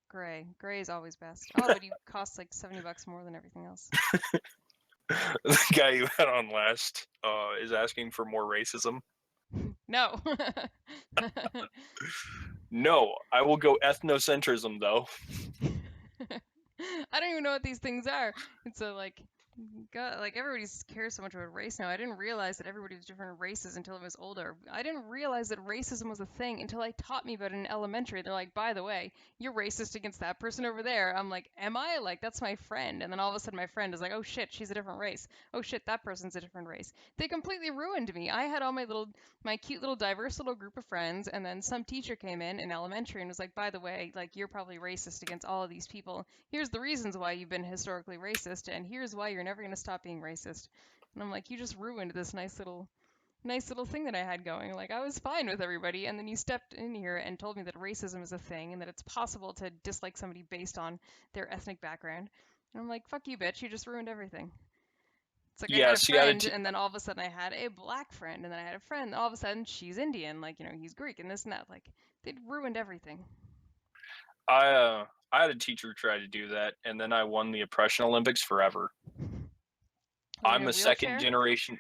Gray. Gray is always best. Oh, but he costs like $70 more than everything else. The guy you had on last is asking for more racism. No. No, I will go ethnocentrism though. I don't even know what these things are. It's a like, God, like everybody cares so much about race now. I didn't realize that everybody was different races until I was older. I didn't realize that racism was a thing until I taught me about it in elementary. They're like, by the way, you're racist against that person over there. I'm like, am I? Like, that's my friend. And then all of a sudden my friend is like, oh shit, she's a different race. Oh shit, that person's a different race. They completely ruined me. I had all my cute little diverse little group of friends, and then some teacher came in elementary and was like, by the way, like, you're probably racist against all of these people. Here's the reasons why you've been historically racist, and here's why you're never going to stop being racist. And I'm like, you just ruined this nice little thing that I had going. Like, I was fine with everybody, and then you stepped in here and told me that racism is a thing and that it's possible to dislike somebody based on their ethnic background. And I'm like, fuck you, bitch, you just ruined everything. It's like, I had a friend, and then all of a sudden I had a black friend, and then I had a friend, and all of a sudden she's Indian, like, you know, he's Greek, and this and that. Like, they'd ruined everything. I had a teacher try to do that, and then I won the Oppression Olympics forever. I'm a second generation.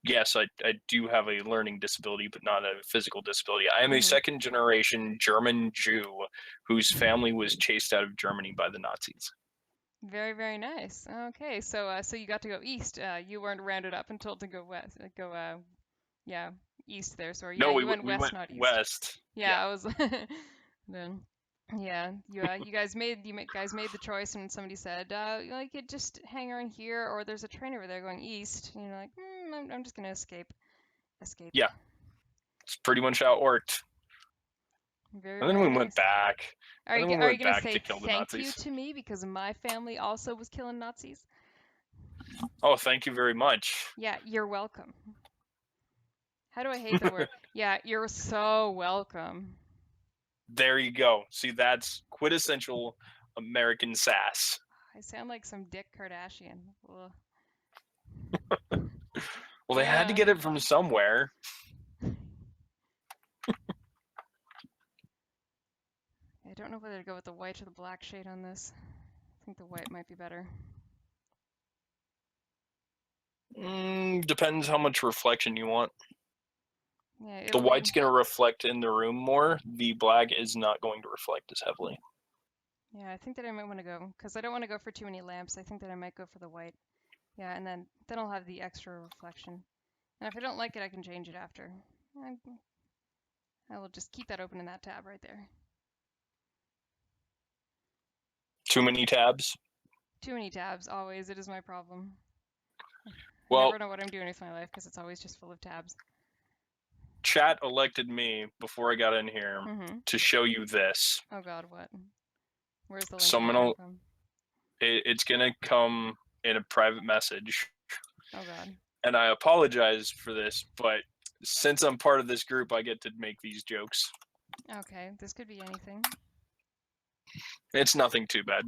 Yes, I do have a learning disability, but not a physical disability. I am a second generation German Jew whose family was chased out of Germany by the Nazis. Very, very nice. Okay, so so you got to go east. You weren't rounded up and told to go west. Yeah, east there. Sorry. No, Yeah, we went west, west, not east. West. Yeah, I was. Then, yeah, you guys made the choice, and somebody said, like, you just hang around here, or there's a train over there going east. And you're like, I'm just gonna escape. Yeah, it's pretty much how it worked. Very, and then very we went back. Are you gonna say thank you to me because my family also was killing Nazis? Oh, thank you very much. Yeah, you're welcome. How do I hate the word? Yeah, you're so welcome. There you go. See, that's quintessential American sass. I sound like some Dick Kardashian. Well, they had to get it from somewhere. I don't know whether to go with the white or the black shade on this. I think the white might be better. Depends how much reflection you want. Yeah, the white's going to reflect in the room more. The black is not going to reflect as heavily. Yeah, I think that I might want to go, because I don't want to go for too many lamps. I think that I might go for the white. Yeah, and then I'll have the extra reflection. And if I don't like it, I can change it after. I will just keep that open in that tab right there. Too many tabs? Too many tabs, always. It is my problem. Well, I never know what I'm doing with my life because it's always just full of tabs. Chat elected me before I got in here to show you this. Oh God, what? Where's the link? So I'm gonna, it's gonna come in a private message. Oh God. And I apologize for this, but since I'm part of this group, I get to make these jokes. Okay, this could be anything. It's nothing too bad.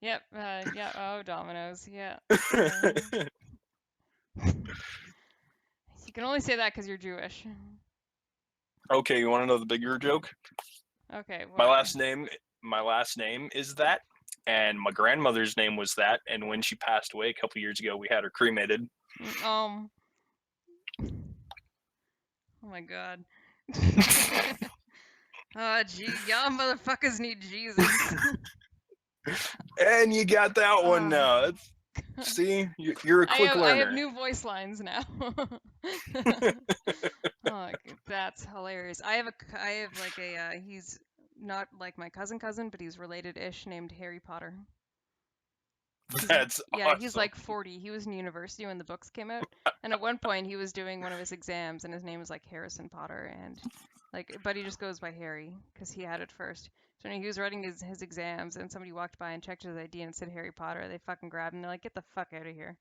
Yep. Yeah. Oh, Dominoes. Yeah. You can only say that because you're Jewish. Okay, you want to know the bigger joke? Okay. What? My last name is that, and my grandmother's name was that, and when she passed away a couple years ago, we had her cremated. Oh my God. Oh, gee, y'all motherfuckers need Jesus. And you got that one now. See, you're a quick learner. I have new voice lines now. Oh, that's hilarious. I have like a he's not like my cousin, but he's related-ish, named Harry Potter. That's Yeah, awesome. he's like 40. He was in university when the books came out, and at one point he was doing one of his exams, and his name was like Harrison Potter, and but he just goes by Harry because he had it first. So when he was writing his exams, and somebody walked by and checked his ID and said Harry Potter, they fucking grabbed him. They're like, "Get the fuck out of here!"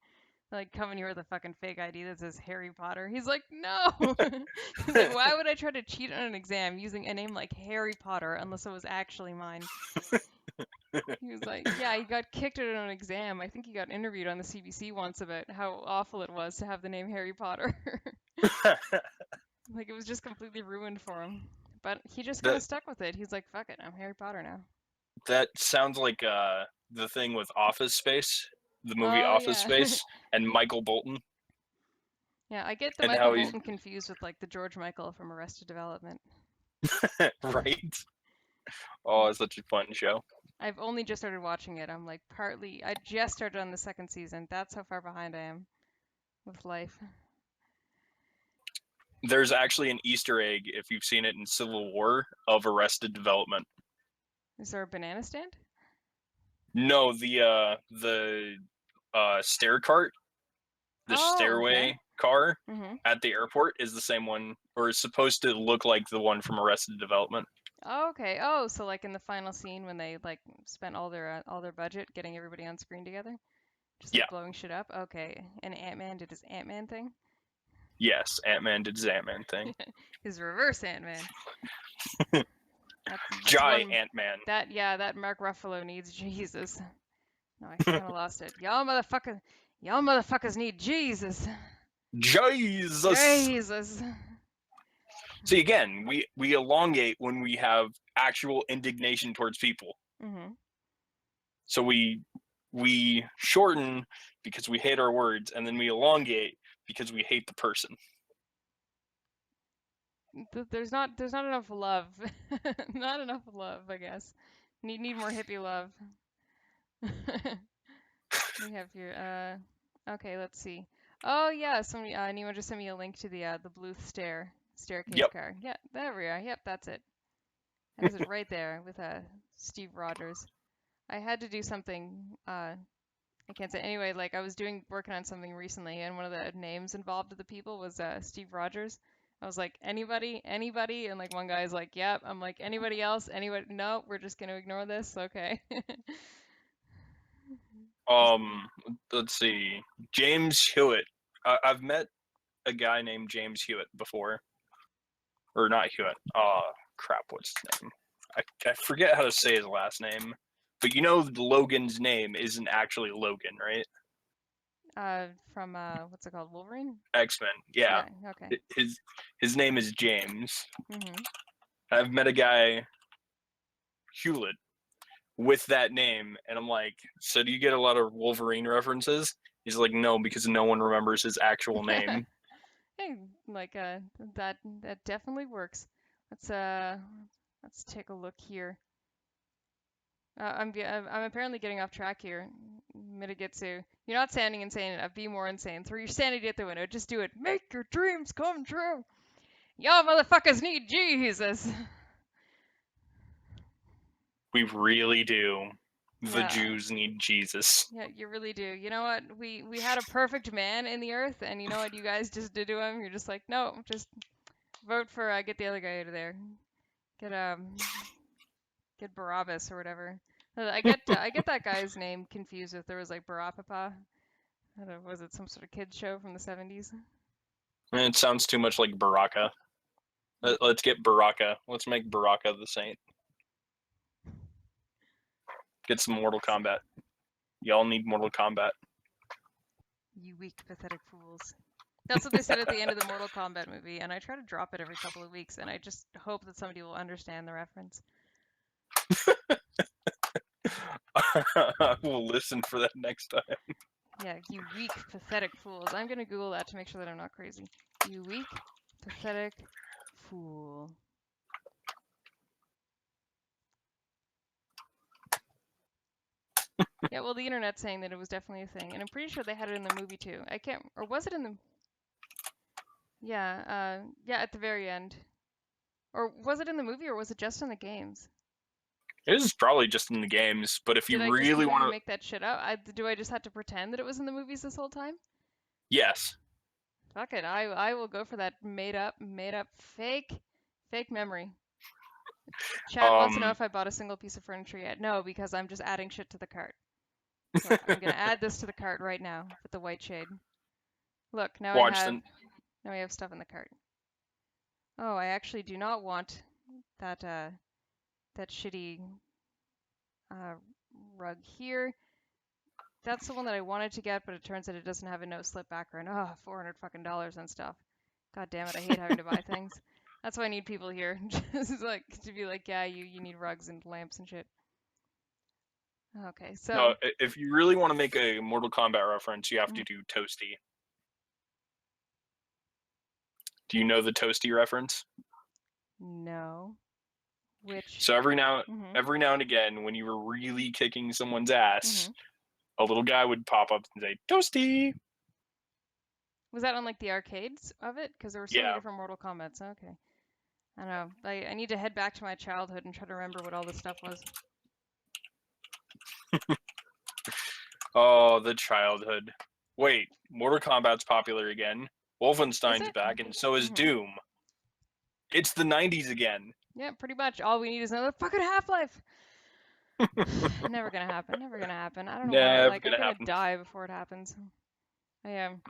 They're like, coming here with a fucking fake ID that says Harry Potter. He's like, "No!" He's like, "Why would I try to cheat on an exam using a name like Harry Potter unless it was actually mine?" He was like, yeah, he got kicked out of an exam. I think he got interviewed on the CBC once about how awful it was to have the name Harry Potter. Like, it was just completely ruined for him. But he just kind of stuck with it. He's like, fuck it, I'm Harry Potter now. That sounds like the thing with Office Space, the movie Oh, Office yeah. Space, and Michael Bolton. Yeah, I get the And Michael how he's- Bolton confused with, like, the George Michael from Arrested Development. Right? Oh, it's such a fun show. I've only just started watching it. I just started on the second season. That's how far behind I am with life. There's actually an Easter egg, if you've seen it in Civil War, of Arrested Development. Is there a banana stand? No, the stair cart, the stairway car at the airport is the same one, or is supposed to look like the one from Arrested Development. Oh, okay. Oh, so like in the final scene when they like spent all their budget getting everybody on screen together, just like blowing shit up. Okay, and Ant-Man did his Ant-Man thing. Yes, Ant-Man did his Ant-Man thing. His reverse Ant-Man. Giant Ant-Man. That Mark Ruffalo needs Jesus. No, I kind of lost it. Y'all motherfuckers need Jesus. Jesus. See, again, we elongate when we have actual indignation towards people. Mm-hmm. So we shorten because we hate our words, and then we elongate because we hate the person. There's not enough love. Not enough love, I guess. Need more hippie love. We have here. Okay, let's see. Oh yeah, somebody. Anyone just sent me a link to the Bluth staircase car. Yeah, there we are. Yep, that's it. That is it right there with Steve Rogers. I had to do something. I can't say anyway. Like I was working on something recently, and one of the names involved with the people was Steve Rogers. I was like, anybody, and like one guy's like, yep. I'm like, anybody else? Anybody? No, we're just gonna ignore this. Okay. Let's see. James Hewitt. I've met a guy named James Hewitt before. Or not Hewitt. Crap, what's his name? I forget how to say his last name. But you know Logan's name isn't actually Logan, right? From what's it called? Wolverine? X-Men. Yeah. Okay. His name is James. Mm-hmm. I've met a guy, Hewlett, with that name, and I'm like, so do you get a lot of Wolverine references? He's like, no, because no one remembers his actual name. Hey, like that definitely works. Let's take a look here. I'm apparently getting off track here. Mitagetsu, you're not sounding insane. Be more insane. Throw your sanity out the window. Just do it. Make your dreams come true. Y'all motherfuckers need Jesus. We really do. The Jews need Jesus. Yeah, you really do. You know what? We had a perfect man in the earth, and you know what you guys just did to him? You're just like, no, just vote for get the other guy out of there. Get Barabbas or whatever. I get that guy's name confused if there was like Barapapa. I don't know, was it some sort of kids show from the 70s? It sounds too much like Baraka. Let's get Baraka. Let's make Baraka the saint. Get some Mortal Kombat. Y'all need Mortal Kombat. You weak, pathetic fools. That's what they said at the end of the Mortal Kombat movie, and I try to drop it every couple of weeks, and I just hope that somebody will understand the reference. I will listen for that next time. Yeah, you weak, pathetic fools. I'm gonna Google that to make sure that I'm not crazy. You weak, pathetic fool. Yeah, well, the internet's saying that it was definitely a thing, and I'm pretty sure they had it in the movie too. Or was it in the? Yeah, at the very end. Or was it in the movie, or was it just in the games? It is probably just in the games, but if you Did I just really completely want to, make that shit up? Do I just have to pretend that it was in the movies this whole time? yes. Fuck it, I will go for that made up, fake memory. Chat wants to know if I bought a single piece of furniture yet. No, because I'm just adding shit to the cart. So I'm gonna add this to the cart right now with the white shade. Look, now Watch now I have stuff in the cart. Oh, I actually do not want that that shitty rug here. That's the one that I wanted to get, but it turns out it doesn't have a no-slip background. Oh, $400 fucking and stuff. God damn it, I hate having to buy things. That's why I need people here, just like to be like, yeah, you need rugs and lamps and shit. Okay, so No, if you really want to make a Mortal Kombat reference, you have to do Toasty. Do you know the Toasty reference? no. Which So every now and again, when you were really kicking someone's ass, a little guy would pop up and say, Toasty! was that on like the arcades of it? Because there were so many different Mortal Kombats. Okay. I don't know. I need to head back to my childhood and try to remember what all this stuff was. Oh, the childhood. Wait, Mortal Kombat's popular again. Wolfenstein's back, and so is Doom. It's the 90s again. Yeah, pretty much. All we need is another fucking Half-Life. Never gonna happen. Never gonna happen. I don't know why. Like, I'm gonna die before it happens. I am.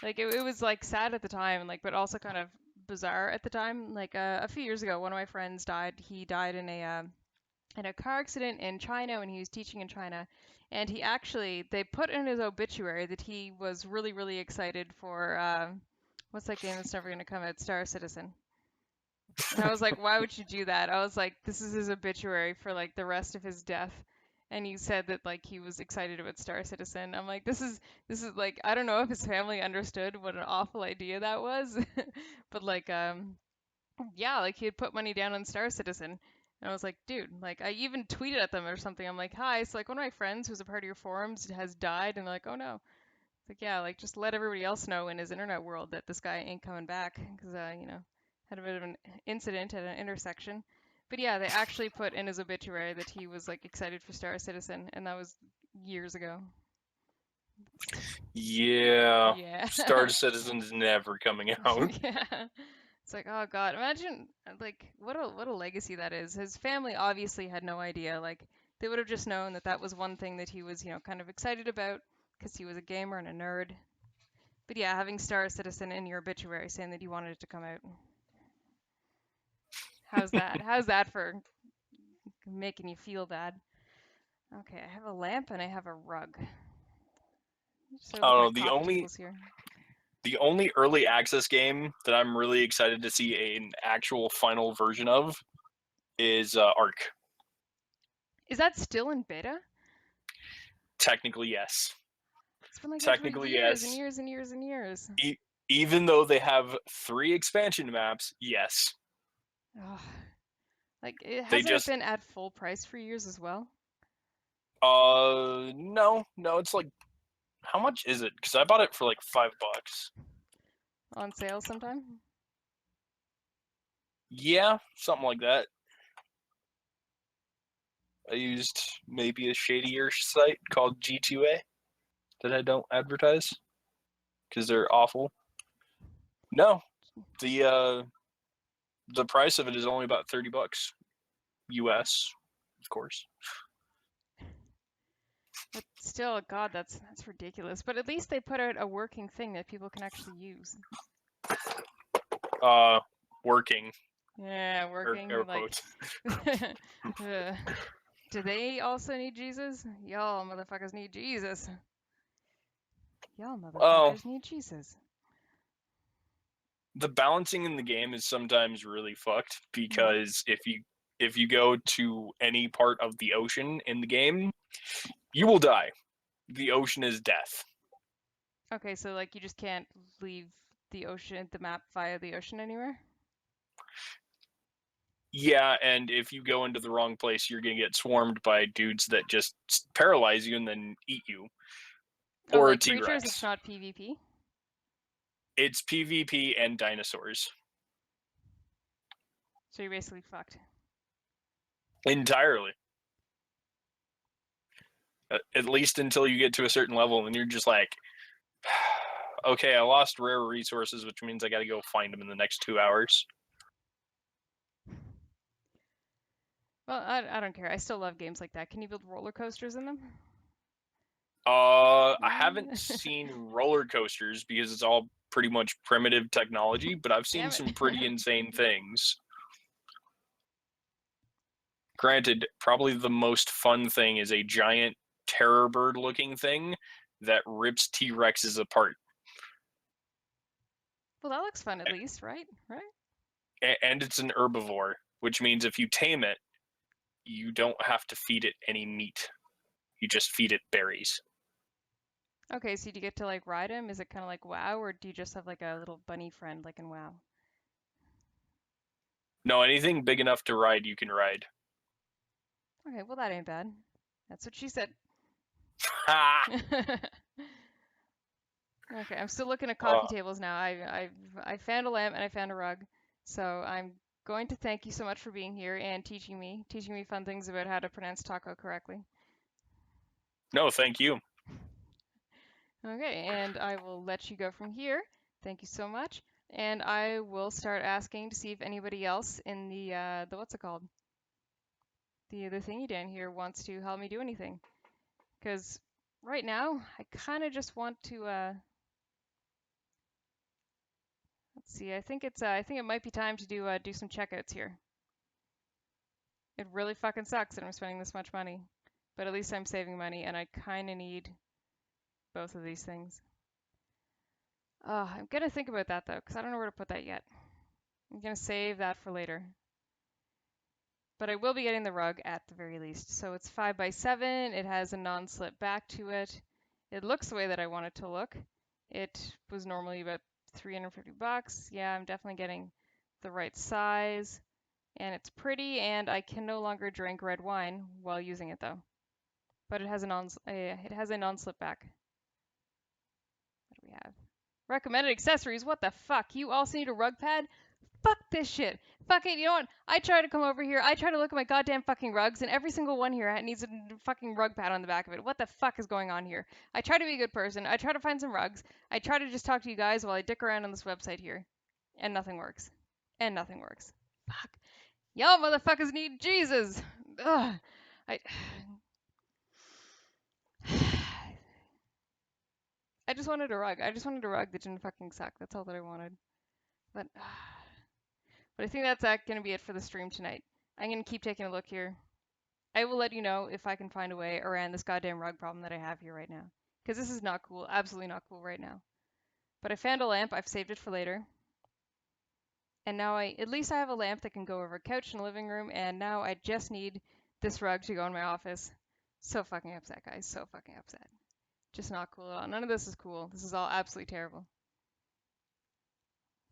Like, it was like sad at the time, like, but also kind of bizarre at the time. Like, a few years ago, one of my friends died. He died in a car accident in China when he was teaching in China. And they put in his obituary that he was really, really excited for, what's that game that's never going to come out? Star Citizen. And I was like, why would you do that? I was like, this is his obituary for like the rest of his death. And he said that like he was excited about Star Citizen. I'm like, this is like, I don't know if his family understood what an awful idea that was, but like yeah, like he had put money down on Star Citizen. And I was like, dude, like I even tweeted at them or something. I'm like, hi, so like one of my friends who's a part of your forums has died, and they're like, oh no. It's like, yeah, like just let everybody else know in his internet world that this guy ain't coming back because you know, had a bit of an incident at an intersection. But yeah, they actually put in his obituary that he was like excited for Star Citizen, and that was years ago. Yeah. Yeah. Star Citizen's never coming out. Yeah. It's like, oh God, imagine like what a legacy that is. His family obviously had no idea. Like they would have just known that that was one thing that he was, you know, kind of excited about because he was a gamer and a nerd. But yeah, having Star Citizen in your obituary saying that you wanted it to come out. How's that? How's that for making you feel bad? Okay, I have a lamp and I have a rug. Oh, the only early access game that I'm really excited to see an actual final version of is Ark. Is that still in beta? Technically, yes. It's been like technically years yes. And years and years and years. Even though they have 3 expansion maps, yes. Oh, like hasn't it been at full price for years as well? No, it's like, how much is it? Because I bought it for like $5. On sale sometime? Yeah, something like that. I used maybe a shadier site called G2A that I don't advertise because they're awful. No, the price of it is only about $30 US, of course. But still, God, that's ridiculous. But at least they put out a working thing that people can actually use. Working. Yeah, working. Air like, do they also need Jesus? Y'all motherfuckers need Jesus. Y'all motherfuckers need Jesus. The balancing in the game is sometimes really fucked because if you go to any part of the ocean in the game, you will die. The ocean is death. Okay, so like you just can't leave the ocean, the map via the ocean anywhere? Yeah, and if you go into the wrong place, you're gonna get swarmed by dudes that just paralyze you and then eat you. Or like a T-Rex. Creatures, it's not PvP? It's PvP and dinosaurs. So you're basically fucked. Entirely. At least until you get to a certain level, and you're just like, okay, I lost rare resources, which means I got to go find them in the next 2 hours. Well, I don't care. I still love games like that. Can you build roller coasters in them? I haven't seen roller coasters because it's all pretty much primitive technology, but I've seen Damn it. some pretty insane things. Granted, probably the most fun thing is a giant terror bird looking thing that rips T-Rexes apart. Well, that looks fun at least, right? And it's an herbivore, which means if you tame it, you don't have to feed it any meat. You just feed it berries. Okay, so do you get to like ride him? Is it kind of like WoW, or do you just have like a little bunny friend like in WoW? No, anything big enough to ride, you can ride. Okay, well that ain't bad. That's what she said. Ha! Okay, I'm still looking at coffee tables now. I found a lamp and I found a rug. So I'm going to thank you so much for being here and teaching me fun things about how to pronounce taco correctly. No, thank you. Okay, and I will let you go from here. Thank you so much. And I will start asking to see if anybody else in the what's it called? The thingy down here wants to help me do anything. Because right now I kind of just want to let's see. I think it might be time to do some checkouts here. It really fucking sucks that I'm spending this much money, but at least I'm saving money, and I kind of need both of these things. I'm gonna think about that though, because I don't know where to put that yet. I'm gonna save that for later. But I will be getting the rug at the very least. So it's 5x7. It has a non-slip back to it. It looks the way that I want it to look. It was normally about $350. Yeah, I'm definitely getting the right size. And it's pretty, and I can no longer drink red wine while using it though. But it has a non-slip back. What do we have? Recommended accessories. What the fuck? You also need a rug pad? Fuck this shit. Fuck it. You know what? I try to come over here. I try to look at my goddamn fucking rugs, and every single one here needs a fucking rug pad on the back of it. What the fuck is going on here? I try to be a good person. I try to find some rugs. I try to just talk to you guys while I dick around on this website here. And nothing works. And nothing works. Fuck. Y'all motherfuckers need Jesus. Ugh. I just wanted a rug. I just wanted a rug that didn't fucking suck. That's all that I wanted. But I think that's going to be it for the stream tonight. I'm going to keep taking a look here. I will let you know if I can find a way around this goddamn rug problem that I have here right now. Because this is not cool. Absolutely not cool right now. But I found a lamp. I've saved it for later. And now at least I have a lamp that can go over a couch in the living room. And now I just need this rug to go in my office. So fucking upset, guys. So fucking upset. Just not cool at all. None of this is cool. This is all absolutely terrible.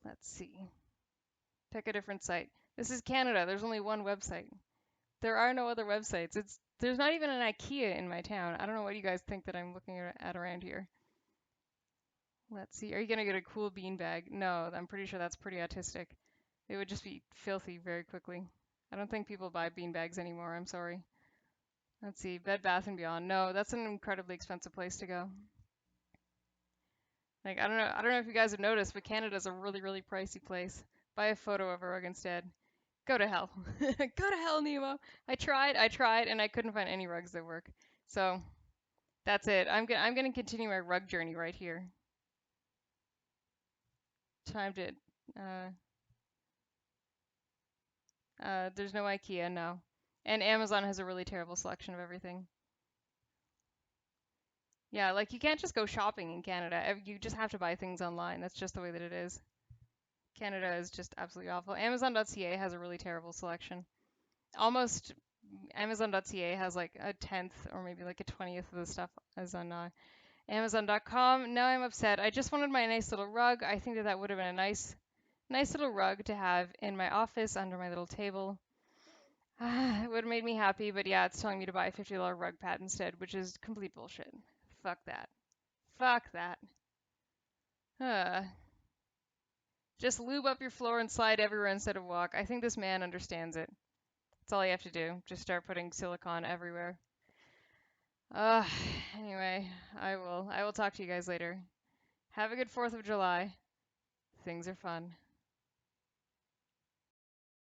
Let's see. Pick a different site. This is Canada. There's only one website. There are no other websites. There's not even an IKEA in my town. I don't know what you guys think that I'm looking at around here. Let's see. Are you gonna get a cool beanbag? No, I'm pretty sure that's pretty autistic. It would just be filthy very quickly. I don't think people buy beanbags anymore. I'm sorry. Let's see. Bed Bath and Beyond. No, that's an incredibly expensive place to go. Like I don't know if you guys have noticed, but Canada's a really, really pricey place. Buy a photo of a rug instead. Go to hell. Go to hell, Nemo. I tried, and I couldn't find any rugs that work. So that's it. I'm gonna continue my rug journey right here. Time to there's no IKEA, no. And Amazon has a really terrible selection of everything. Yeah, like you can't just go shopping in Canada. You just have to buy things online. That's just the way that it is. Canada is just absolutely awful. Amazon.ca has a really terrible selection. Almost Amazon.ca has like a 10th or maybe like a 20th of the stuff as on Amazon.com. Now I'm upset. I just wanted my nice little rug. I think that would have been a nice little rug to have in my office under my little table. It would have made me happy, but yeah, it's telling me to buy a $50 rug pad instead, which is complete bullshit. Fuck that. Fuck that. Just lube up your floor and slide everywhere instead of walk. I think this man understands it. That's all you have to do. Just start putting silicone everywhere. Uh, anyway, I will talk to you guys later. Have a good 4th of July. Things are fun.